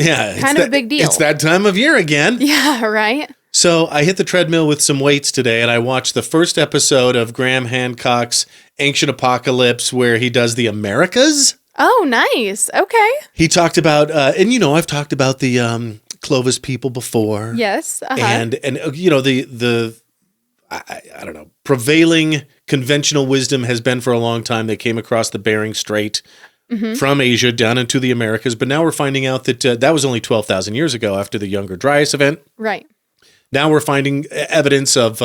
Kind of a big deal. It's that time of year again. Yeah, right. So I hit the treadmill with some weights today, and I watched the first episode of Graham Hancock's Ancient Apocalypse, where he does the Americas. Oh, nice. Okay. He talked about, I've talked about the Clovis people before. Yes. Uh-huh. And the I don't know, prevailing conventional wisdom has been for a long time. They came across the Bering Strait from Asia down into the Americas, but now we're finding out that that was only 12,000 years ago after the Younger Dryas event. Right. Now we're finding evidence of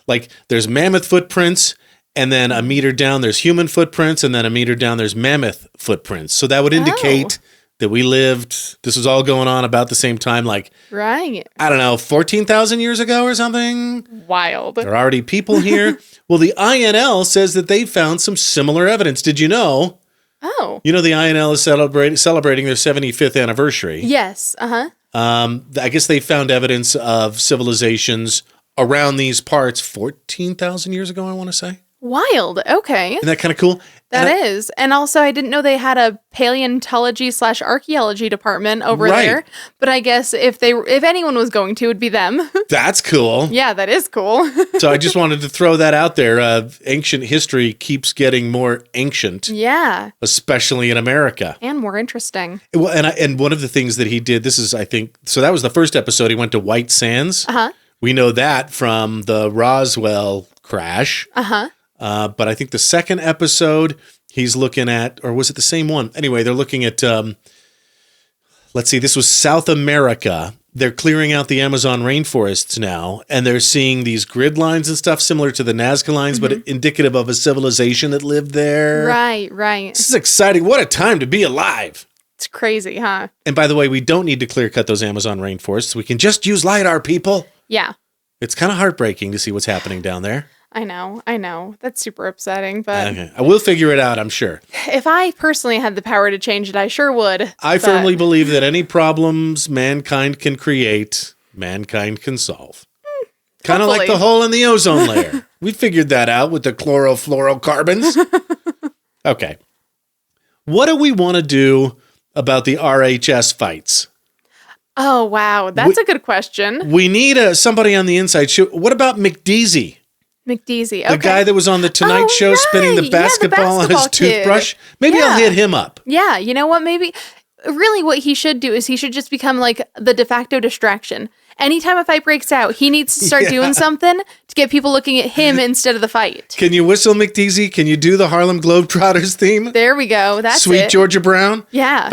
like there's mammoth footprints, and then a meter down there's human footprints, and then a meter down there's mammoth footprints. So that would indicate that we lived, this was all going on about the same time, like, right. I don't know, 14,000 years ago or something? Wild. There are already people here. Well, the INL says that they found some similar evidence. Did you know? Oh. You know the INL is celebrating their 75th anniversary. Yes. Uh-huh. I guess they found evidence of civilizations around these parts 14,000 years ago, I want to say. Wild. Okay. Isn't that kind of cool? That is. And also, I didn't know they had a paleontology/archaeology department over there. But I guess if anyone was going to, it'd be them. That's cool. Yeah, that is cool. So I just wanted to throw that out there. Ancient history keeps getting more ancient. Yeah. Especially in America. And more interesting. Well, and one of the things that he did, this is, I think, so that was the first episode. He went to White Sands. Uh-huh. We know that from the Roswell crash. Uh-huh. But I think the second episode he's looking at, or was it the same one? Anyway, they're looking at, let's see, this was South America. They're clearing out the Amazon rainforests now, and they're seeing these grid lines and stuff similar to the Nazca lines, but indicative of a civilization that lived there. Right, right. This is exciting. What a time to be alive. It's crazy, huh? And by the way, we don't need to clear cut those Amazon rainforests. We can just use LiDAR, people. Yeah. It's kind of heartbreaking to see what's happening down there. I know. That's super upsetting, but okay. I will figure it out, I'm sure. If I personally had the power to change it, I sure would. I firmly believe that any problems mankind can create, mankind can solve. Kind of like the hole in the ozone layer. We figured that out with the chlorofluorocarbons. Okay. What do we want to do about the RHS fights? Oh, wow. That's a good question. We need somebody on the inside. What about McDeasy? McDeasy, okay. The guy that was on the Tonight Show spinning the basketball on his toothbrush. Maybe I'll hit him up. Yeah, you know what? Maybe really what he should do is he should just become like the de facto distraction. Anytime a fight breaks out, he needs to start doing something to get people looking at him instead of the fight. Can you whistle, McDeasy? Can you do the Harlem Globetrotters theme? There we go. That's Sweet it. Georgia Brown? Yeah.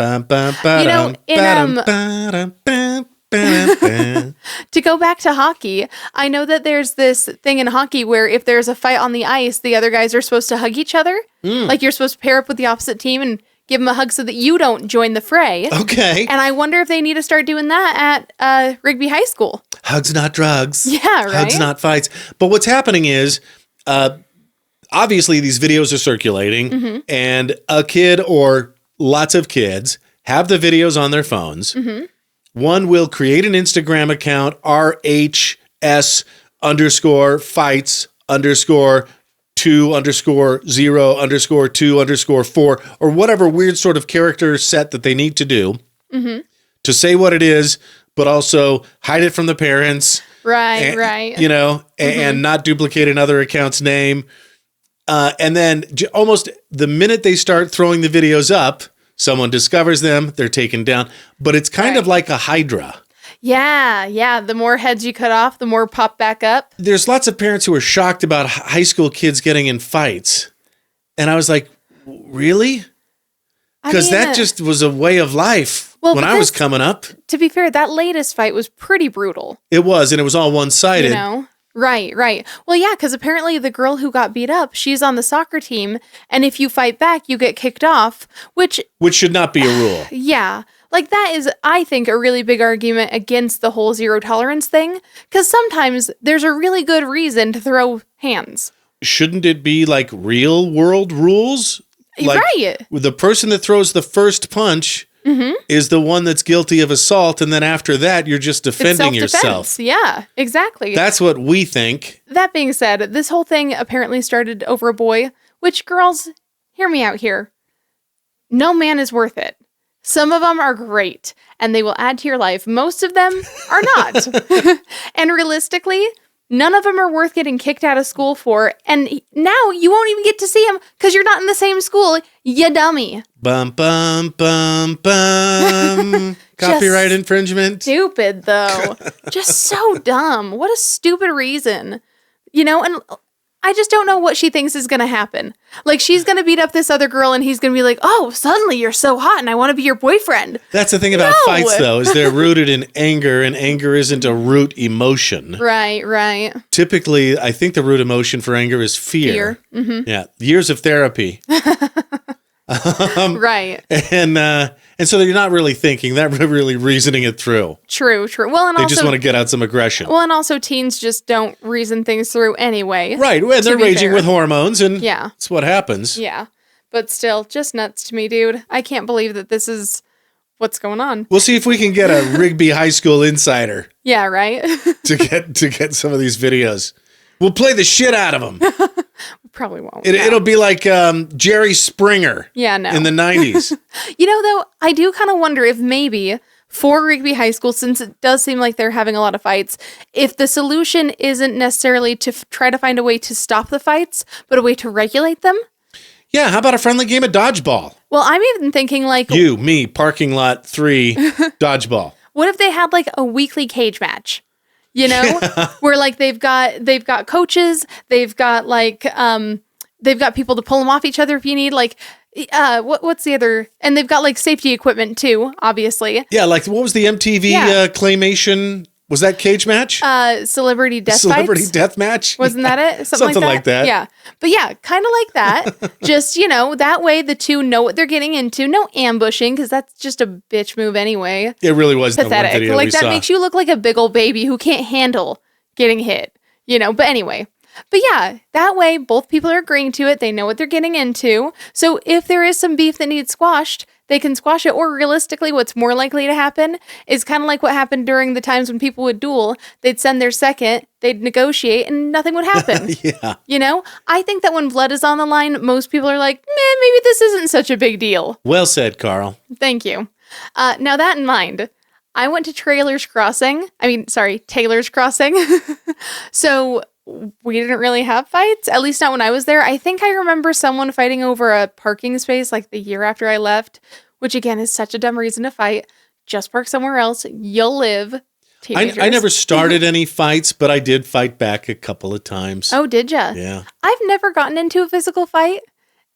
To go back to hockey, I know that there's this thing in hockey where if there's a fight on the ice, the other guys are supposed to hug each other. Like you're supposed to pair up with the opposite team and give them a hug so that you don't join the fray. Okay. And I wonder if they need to start doing that at Rigby High School. Hugs, not drugs. Yeah, right? Hugs, not fights. But what's happening is, obviously these videos are circulating, and a kid or lots of kids have the videos on their phones. One will create an Instagram account, RHS_fights_2_0_2_4, or whatever weird sort of character set that they need to do to say what it is, but also hide it from the parents. Right. You know, and not duplicate another account's name. And then almost the minute they start throwing the videos up, someone discovers them, they're taken down. But it's kind of like a hydra. Yeah. The more heads you cut off, the more pop back up. There's lots of parents who are shocked about high school kids getting in fights. And I was like, really? Because that just was a way of life when I was coming up. To be fair, that latest fight was pretty brutal. It was, and it was all one-sided. You know? Right. Well, yeah, because apparently the girl who got beat up, she's on the soccer team, and if you fight back, you get kicked off, which should not be a rule. Yeah. Like, that is, I think, a really big argument against the whole zero tolerance thing, because sometimes there's a really good reason to throw hands. Shouldn't it be like real world rules? Like, right. The person that throws the first punch is the one that's guilty of assault, and then after that, you're just defending yourself. Yeah, exactly. That's what we think. That being said, this whole thing apparently started over a boy, which, girls, hear me out here. No man is worth it. Some of them are great, and they will add to your life. Most of them are not. And realistically, none of them are worth getting kicked out of school for, and now you won't even get to see them because you're not in the same school, you dummy. Bum, bum, bum, bum. Copyright infringement. Stupid, though. Just so dumb. What a stupid reason. You know, and I just don't know what she thinks is going to happen. Like, she's going to beat up this other girl and he's going to be like, oh, suddenly you're so hot and I want to be your boyfriend. That's the thing about fights, though, is they're rooted in anger, and anger isn't a root emotion. Right. Typically, I think the root emotion for anger is fear. Mm-hmm. Yeah. Years of therapy. Right. And so you're not really thinking, not really reasosoning it through. True. Well, and they also, just want to get out some aggression. Well, and also teens just don't reason things through anyway. Right. And they're raging with hormones, and that's what happens. Yeah. But still, just nuts to me, dude. I can't believe that this is what's going on. We'll see if we can get a Rigby High School insider. Yeah, right? to get some of these videos. We'll play the shit out of them. Probably won't. It'll be like Jerry Springer. Yeah, no. In the 90s. Though, I do kind of wonder if maybe for Rigby High School, since it does seem like they're having a lot of fights, if the solution isn't necessarily to try to find a way to stop the fights, but a way to regulate them. Yeah, how about a friendly game of dodgeball? Well, I'm even thinking like... You, me, parking lot 3, dodgeball. What if they had like a weekly cage match? Where like they've got coaches, they've got like they've got people to pull them off each other if you need, like what's the other, and they've got like safety equipment too, obviously. Yeah, like what was the MTV claymation? Was that cage match? Celebrity death match? Wasn't that it? Something like that. Yeah. But yeah, kind of like that. Just, that way the two know what they're getting into. No ambushing, because that's just a bitch move anyway. It really was pathetic. The one video like we that saw. Makes you look like a big old baby who can't handle getting hit, But anyway. But yeah, that way both people are agreeing to it. They know what they're getting into. So if there is some beef that needs squashed, they can squash it. Or realistically, what's more likely to happen is kind of like what happened during the times when people would duel. They'd send their second, they'd negotiate, and nothing would happen. Yeah. I think that when blood is on the line, most people are like, maybe this isn't such a big deal. Well said, Carl. Thank you. Now that in mind, I went to Taylor's Crossing. So we didn't really have fights, at least not when I was there. I think I remember someone fighting over a parking space like the year after I left, which again is such a dumb reason to fight. Just park somewhere else. You'll live. I never started any fights, but I did fight back a couple of times. Oh, did ya? Yeah. I've never gotten into a physical fight.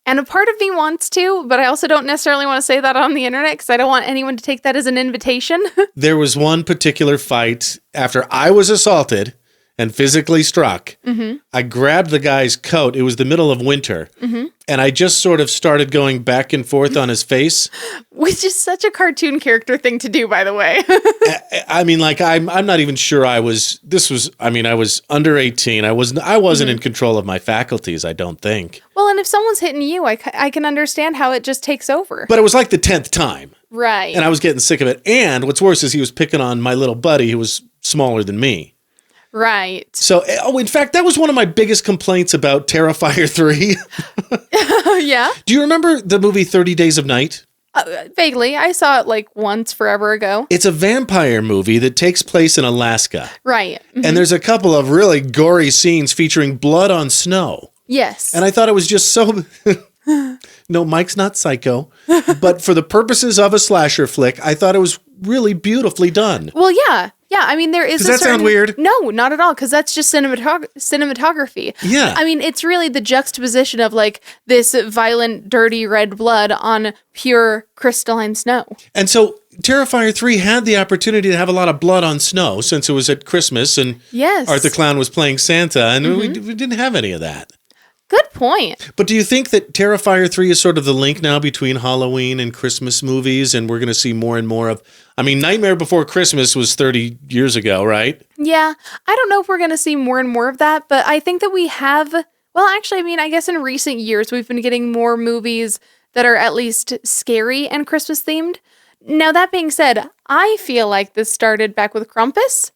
And a part of me wants to, but I also don't necessarily want to say that on the internet because I don't want anyone to take that as an invitation. There was one particular fight after I was assaulted and physically struck. Mm-hmm. I grabbed the guy's coat. It was the middle of winter. Mm-hmm. And I just sort of started going back and forth on his face. Which is such a cartoon character thing to do, by the way. I mean, like, I'm not even sure I was under 18. I wasn't in control of my faculties, I don't think. Well, and if someone's hitting you, I can understand how it just takes over. But it was like the 10th time. Right. And I was getting sick of it. And what's worse is he was picking on my little buddy who was smaller than me. Right. So, in fact, that was one of my biggest complaints about Terrifier 3. Yeah. Do you remember the movie 30 Days of Night? Vaguely. I saw it like once forever ago. It's a vampire movie that takes place in Alaska. Right. Mm-hmm. And there's a couple of really gory scenes featuring blood on snow. Yes. And I thought it was just so... No, Mike's not psycho. But for the purposes of a slasher flick, I thought it was really beautifully done. Well, yeah. Yeah, I mean, there is. Does that sound weird? No, not at all, because that's just cinematography. Yeah. I mean, it's really the juxtaposition of like this violent, dirty red blood on pure crystalline snow. And so Terrifier 3 had the opportunity to have a lot of blood on snow since it was at Christmas and Arthur Clown was playing Santa, and we didn't have any of that. Good point. But do you think that Terrifier 3 is sort of the link now between Halloween and Christmas movies, and we're going to see more and more of... I mean, Nightmare Before Christmas was 30 years ago, right? Yeah. I don't know if we're going to see more and more of that, but I think that we have... Well, actually, I mean, I guess in recent years, we've been getting more movies that are at least scary and Christmas themed. Now, that being said, I feel like this started back with Krampus.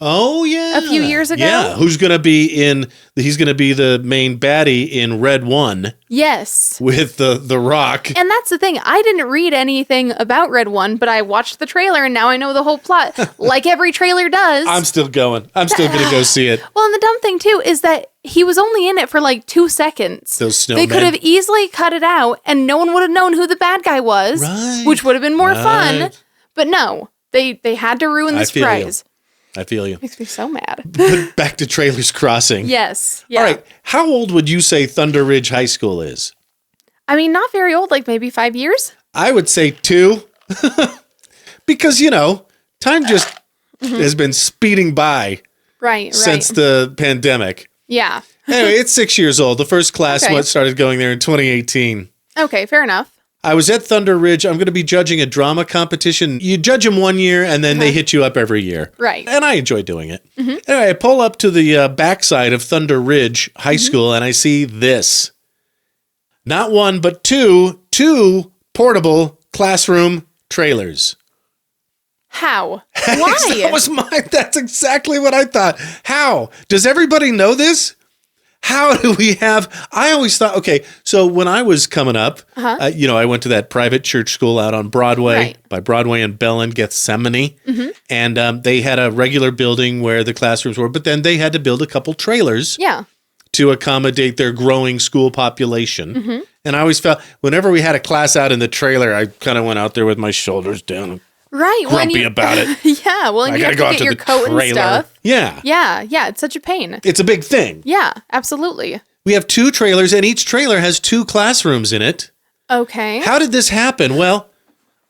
Oh, yeah. A few years ago. Yeah. He's going to be the main baddie in Red 1. Yes. With the Rock. And that's the thing. I didn't read anything about Red 1, but I watched the trailer and now I know the whole plot. Like every trailer does. I'm still going. I'm still going to go see it. Well, and the dumb thing, too, is that he was only in it for like 2 seconds. Those snowmen. They could have easily cut it out and no one would have known who the bad guy was. Right. Which would have been more fun. But no, they had to ruin the surprise. I feel you. Makes me so mad. But back to Trailers Crossing. Yes. Yeah. All right. How old would you say Thunder Ridge High School is? I mean, not very old, like maybe 5 years. I would say 2. Because, time just has been speeding by since the pandemic. Yeah. Anyway, it's 6 years old. The first class started going there in 2018. Okay, fair enough. I was at Thunder Ridge. I'm going to be judging a drama competition. You judge them 1 year, and then they hit you up every year. Right. And I enjoy doing it. Anyway, I pull up to the backside of Thunder Ridge High School, and I see this. Not 1, but 2 portable classroom trailers. How? Why? That's exactly what I thought. How? Does everybody know this? How do we have, I always thought, okay, so when I was coming up, I went to that private church school out on Broadway, by Broadway and Bell and Gethsemane. And they had a regular building where the classrooms were, but then they had to build a couple trailers to accommodate their growing school population. And I always felt, whenever we had a class out in the trailer, I kind of went out there with my shoulders down. Grumpy about it. Yeah, well, and you have to get your coat and stuff. Yeah. Yeah, it's such a pain. It's a big thing. Yeah, absolutely. We have 2 trailers, and each trailer has 2 classrooms in it. Okay. How did this happen? Well,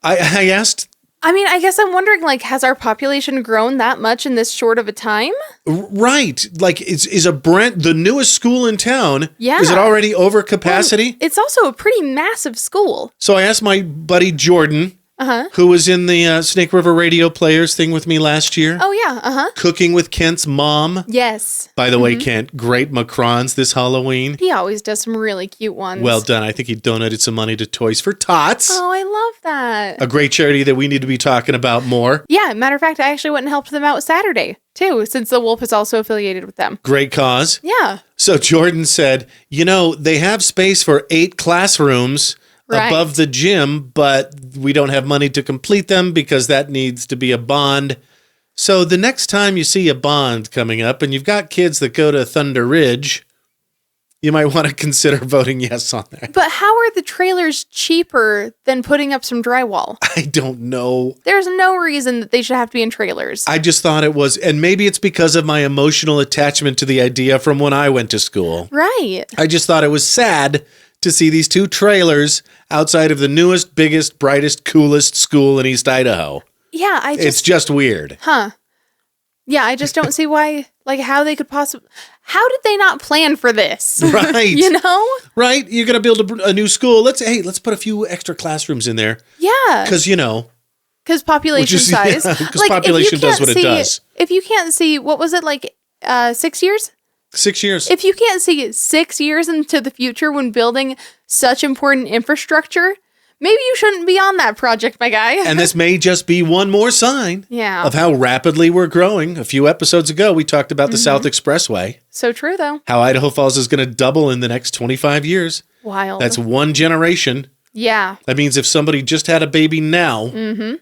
I asked... I mean, I guess I'm wondering, has our population grown that much in this short of a time? Right. Like, is the newest school in town, is it already over capacity? Well, it's also a pretty massive school. So I asked my buddy Jordan... who was in the Snake River Radio Players thing with me last year. Oh, yeah, Cooking with Kent's mom. Yes. By the way, Kent, great macarons this Halloween. He always does some really cute ones. Well done. I think he donated some money to Toys for Tots. Oh, I love that. A great charity that we need to be talking about more. Yeah, matter of fact, I actually went and helped them out Saturday, too, since the Wolf is also affiliated with them. Great cause. Yeah. So Jordan said, they have space for 8 classrooms above the gym, but we don't have money to complete them because that needs to be a bond. So the next time you see a bond coming up and you've got kids that go to Thunder Ridge, you might want to consider voting yes on that. But how are the trailers cheaper than putting up some drywall? I don't know. There's no reason that they should have to be in trailers. I just thought it was, and maybe it's because of my emotional attachment to the idea from when I went to school. Right. I just thought it was sad to see these 2 trailers outside of the newest, biggest, brightest, coolest school in East Idaho. Yeah, it's just weird. Huh. Yeah, I just don't see why, how they could possibly, how did they not plan for this? Right. Right? You're going to build a new school. Let's put a few extra classrooms in there. Yeah. Because, Because population size. Because population does what it does. If you can't see, what was it, 6 years? 6 years. If you can't see 6 years into the future when building such important infrastructure, maybe you shouldn't be on that project, my guy. And this may just be one more sign of how rapidly we're growing. A few episodes ago, we talked about the South Expressway. So true, though. How Idaho Falls is going to double in the next 25 years. Wild. That's one generation. Yeah. That means if somebody just had a baby now, they're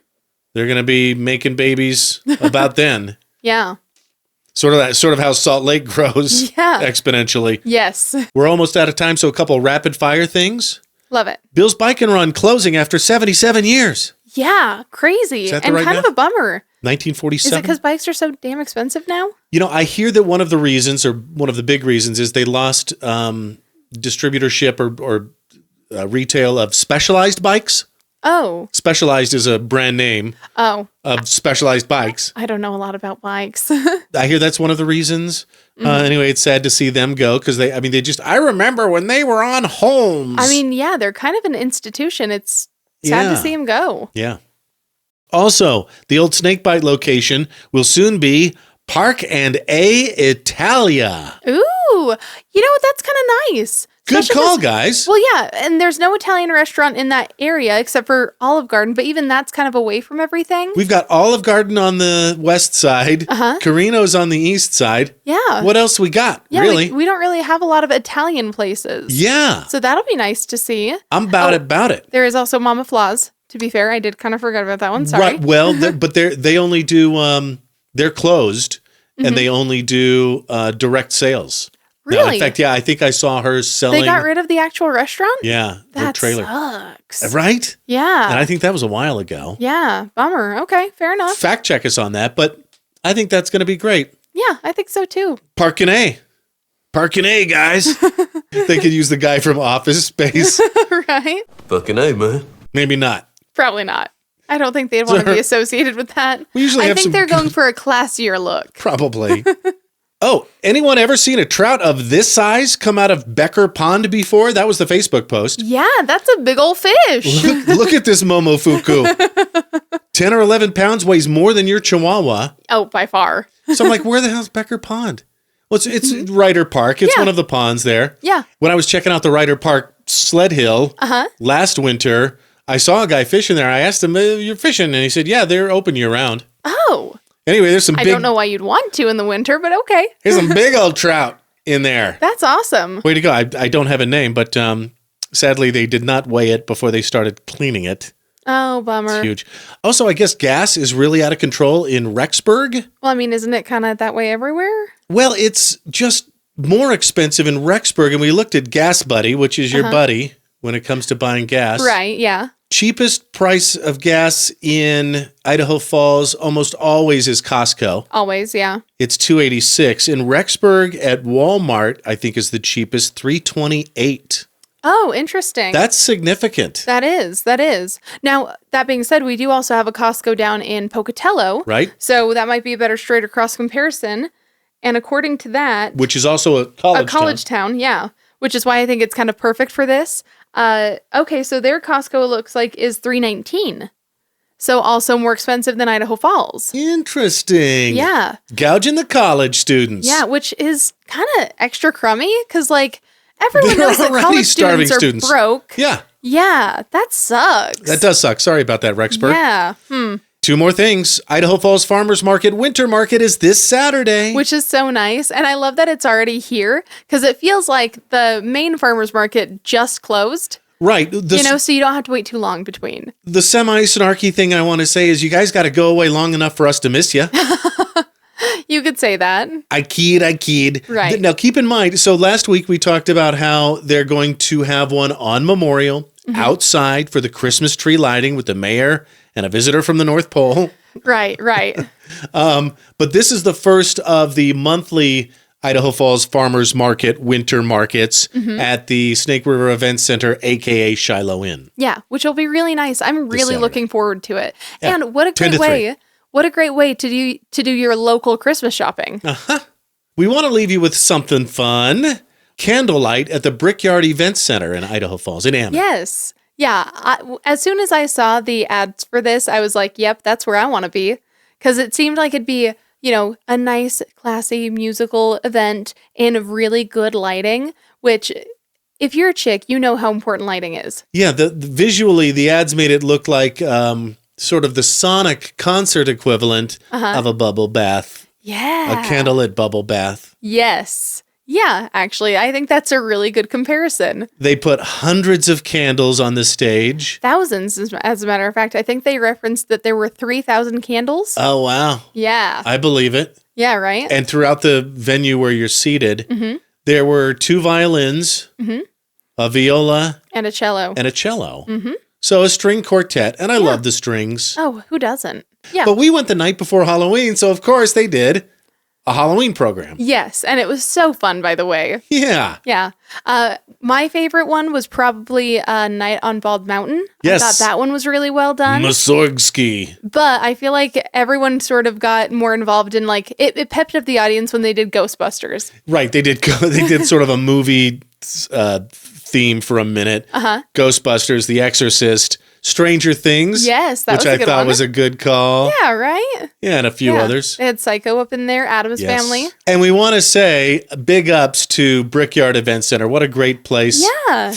going to be making babies about then. Yeah. Sort of how Salt Lake grows exponentially. Yes. We're almost out of time, so a couple rapid fire things. Love it. Bill's Bike and Run closing after 77 years. Yeah, crazy. And right kind of a bummer. 1947. Is it because bikes are so damn expensive now? I hear that one of the reasons, or one of the big reasons, is they lost distributorship or retail of Specialized bikes. Oh. Specialized is a brand name of Specialized bikes. I don't know a lot about bikes. I hear that's one of the reasons. Anyway, it's sad to see them go because I remember when they were on Holmes. I mean, yeah, they're kind of an institution. It's sad to see them go. Yeah. Also, the old Snakebite location will soon be Park and A Italia. Ooh, that's kind of nice. Good call, guys. Well, yeah, and there's no Italian restaurant in that area except for Olive Garden, but even that's kind of away from everything. We've got Olive Garden on the west side. Carino's on the east side. Yeah. What else we got, really? We don't really have a lot of Italian places. Yeah. So that'll be nice to see. I'm about it. There is also Mama Fla's. To be fair, I did kind of forget about that one. Sorry. Right. Well, but they only do, they're closed, and they only do direct sales. Really? Now, in fact, I think I saw her selling. They got rid of the actual restaurant? Yeah. That trailer. sucks. Right? Yeah. And I think that was a while ago. Yeah. Bummer. Okay. Fair enough. Fact check us on that. But I think that's going to be great. Yeah, I think so too. Parkin' A. Parkin' A, guys. They could use the guy from Office Space. Right? Fucking A, man. Maybe not. Probably not. I don't think they'd want to be associated with that. We usually I think they're going for a classier look. Probably. Oh, anyone ever seen a trout of this size come out of Becker Pond before? That was the Facebook post. Yeah, that's a big old fish. Look at this Momofuku. 10 or 11 pounds, weighs more than your Chihuahua. Oh, by far. So I'm like, where the hell's Becker Pond? Well, it's Ryder Park. It's one of the ponds there. Yeah. When I was checking out the Ryder Park sled hill last winter, I saw a guy fishing there. I asked him, you're fishing? And he said, yeah, they're open year round. Oh. Anyway, there's some I don't know why you'd want to in the winter, but okay. There's some big old trout in there. That's awesome. Way to go. I don't have a name, but sadly, they did not weigh it before they started cleaning it. Oh, bummer. It's huge. Also, I guess gas is really out of control in Rexburg. Well, I mean, isn't it kind of that way everywhere? Well, it's just more expensive in Rexburg. And we looked at Gas Buddy, which is your buddy when it comes to buying gas. Right, yeah. Cheapest price of gas in Idaho Falls almost always is Costco. Always, yeah. It's $2.86. In Rexburg at Walmart, I think is the cheapest, $3.28. Oh, interesting. That's significant. That is. Now, that being said, we do also have a Costco down in Pocatello. Right. So that might be a better straight across comparison. And according to that... Which is also a college town, yeah. Which is why I think it's kind of perfect for this. Okay, so their Costco looks like is $3.19. So also more expensive than Idaho Falls. Interesting. Yeah. Gouging the college students. Yeah, which is kind of extra crummy because, like, everyone knows that college students are broke. Yeah. Yeah, that sucks. That does suck. Sorry about that, Rexburg. Yeah. Two more things. Idaho Falls Farmers Market Winter Market is this Saturday. Which is so nice. And I love that it's already here because it feels like the main farmers market just closed. Right. So you don't have to wait too long between. The semi-snarky thing I want to say is you guys got to go away long enough for us to miss you. You could say that. I keyed. Right. Now, keep in mind, so last week we talked about how they're going to have one on Memorial outside for the Christmas tree lighting with the mayor and a visitor from the North Pole. Right. But this is the first of the monthly Idaho Falls Farmers Market winter markets at the Snake River Event Center, a.k.a. Shiloh Inn. Yeah, which will be really nice. I'm really looking forward to it. Yeah, and what a great way. What a great way to do your local Christmas shopping. We want to leave you with something fun. Candlelight at the Brickyard Event Center in Idaho Falls in Ammon. Yes. Yeah. As soon as I saw the ads for this, I was like, yep, that's where I want to be. Because it seemed like it'd be, a nice, classy musical event in really good lighting, which if you're a chick, you know how important lighting is. Yeah. Visually, the ads made it look like sort of the Sonic concert equivalent of a bubble bath. Yeah. A candlelit bubble bath. Yes. Yeah, actually, I think that's a really good comparison. They put hundreds of candles on the stage. Thousands, as a matter of fact. I think they referenced that there were 3,000 candles. Oh, wow. Yeah. I believe it. Yeah, right? And throughout the venue where you're seated, there were 2 violins, a viola, and a cello. So a string quartet, and I love the strings. Oh, who doesn't? Yeah. But we went the night before Halloween, so of course they did a Halloween program. Yes, and it was so fun, by the way. Yeah. Yeah. My favorite one was probably Night on Bald Mountain. Yes. I thought that one was really well done. Mussorgsky. But I feel like everyone sort of got more involved in, like, it pepped up the audience when they did Ghostbusters. Right. They did sort of a movie theme for a minute. Ghostbusters, The Exorcist, Stranger Things. Yes, which I thought was a good call. Yeah, right? Yeah, and a few others. They had Psycho up in there, Addams Family. And we want to say big ups to Brickyard Event Center. What a great place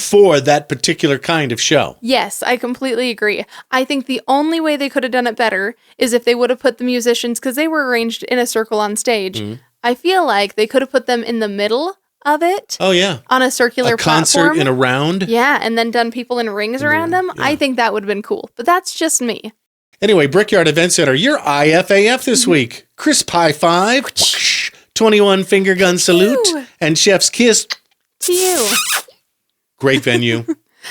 for that particular kind of show. Yes, I completely agree. I think the only way they could have done it better is if they would have put the musicians, because they were arranged in a circle on stage. I feel like they could have put them in the middle of it. Oh, yeah. On a circular concert platform. in a round. Yeah, and then done people in rings around them. Yeah. I think that would have been cool. But that's just me. Anyway, Brickyard Event Center, your IFAF this week. Crisp high five, 21 finger gun salute, and chef's kiss. To you. Great venue.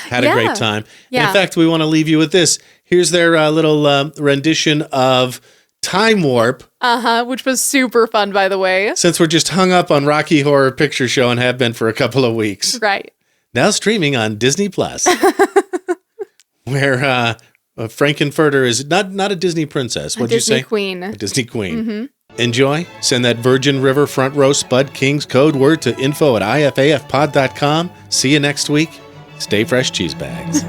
Had a great time. Yeah. In fact, we want to leave you with this. Here's their little rendition of Time Warp Which was super fun, by the way. Since we're just hung up on Rocky Horror Picture Show and have been for a couple of weeks. Right. Now streaming on Disney Plus, where Frankenfurter is not a Disney princess. What'd you say? Queen. A Disney queen. Mm-hmm. Enjoy. Send that Virgin River Front Row Spud Kings code word to info@ifafpod.com. See you next week. Stay fresh, cheese bags.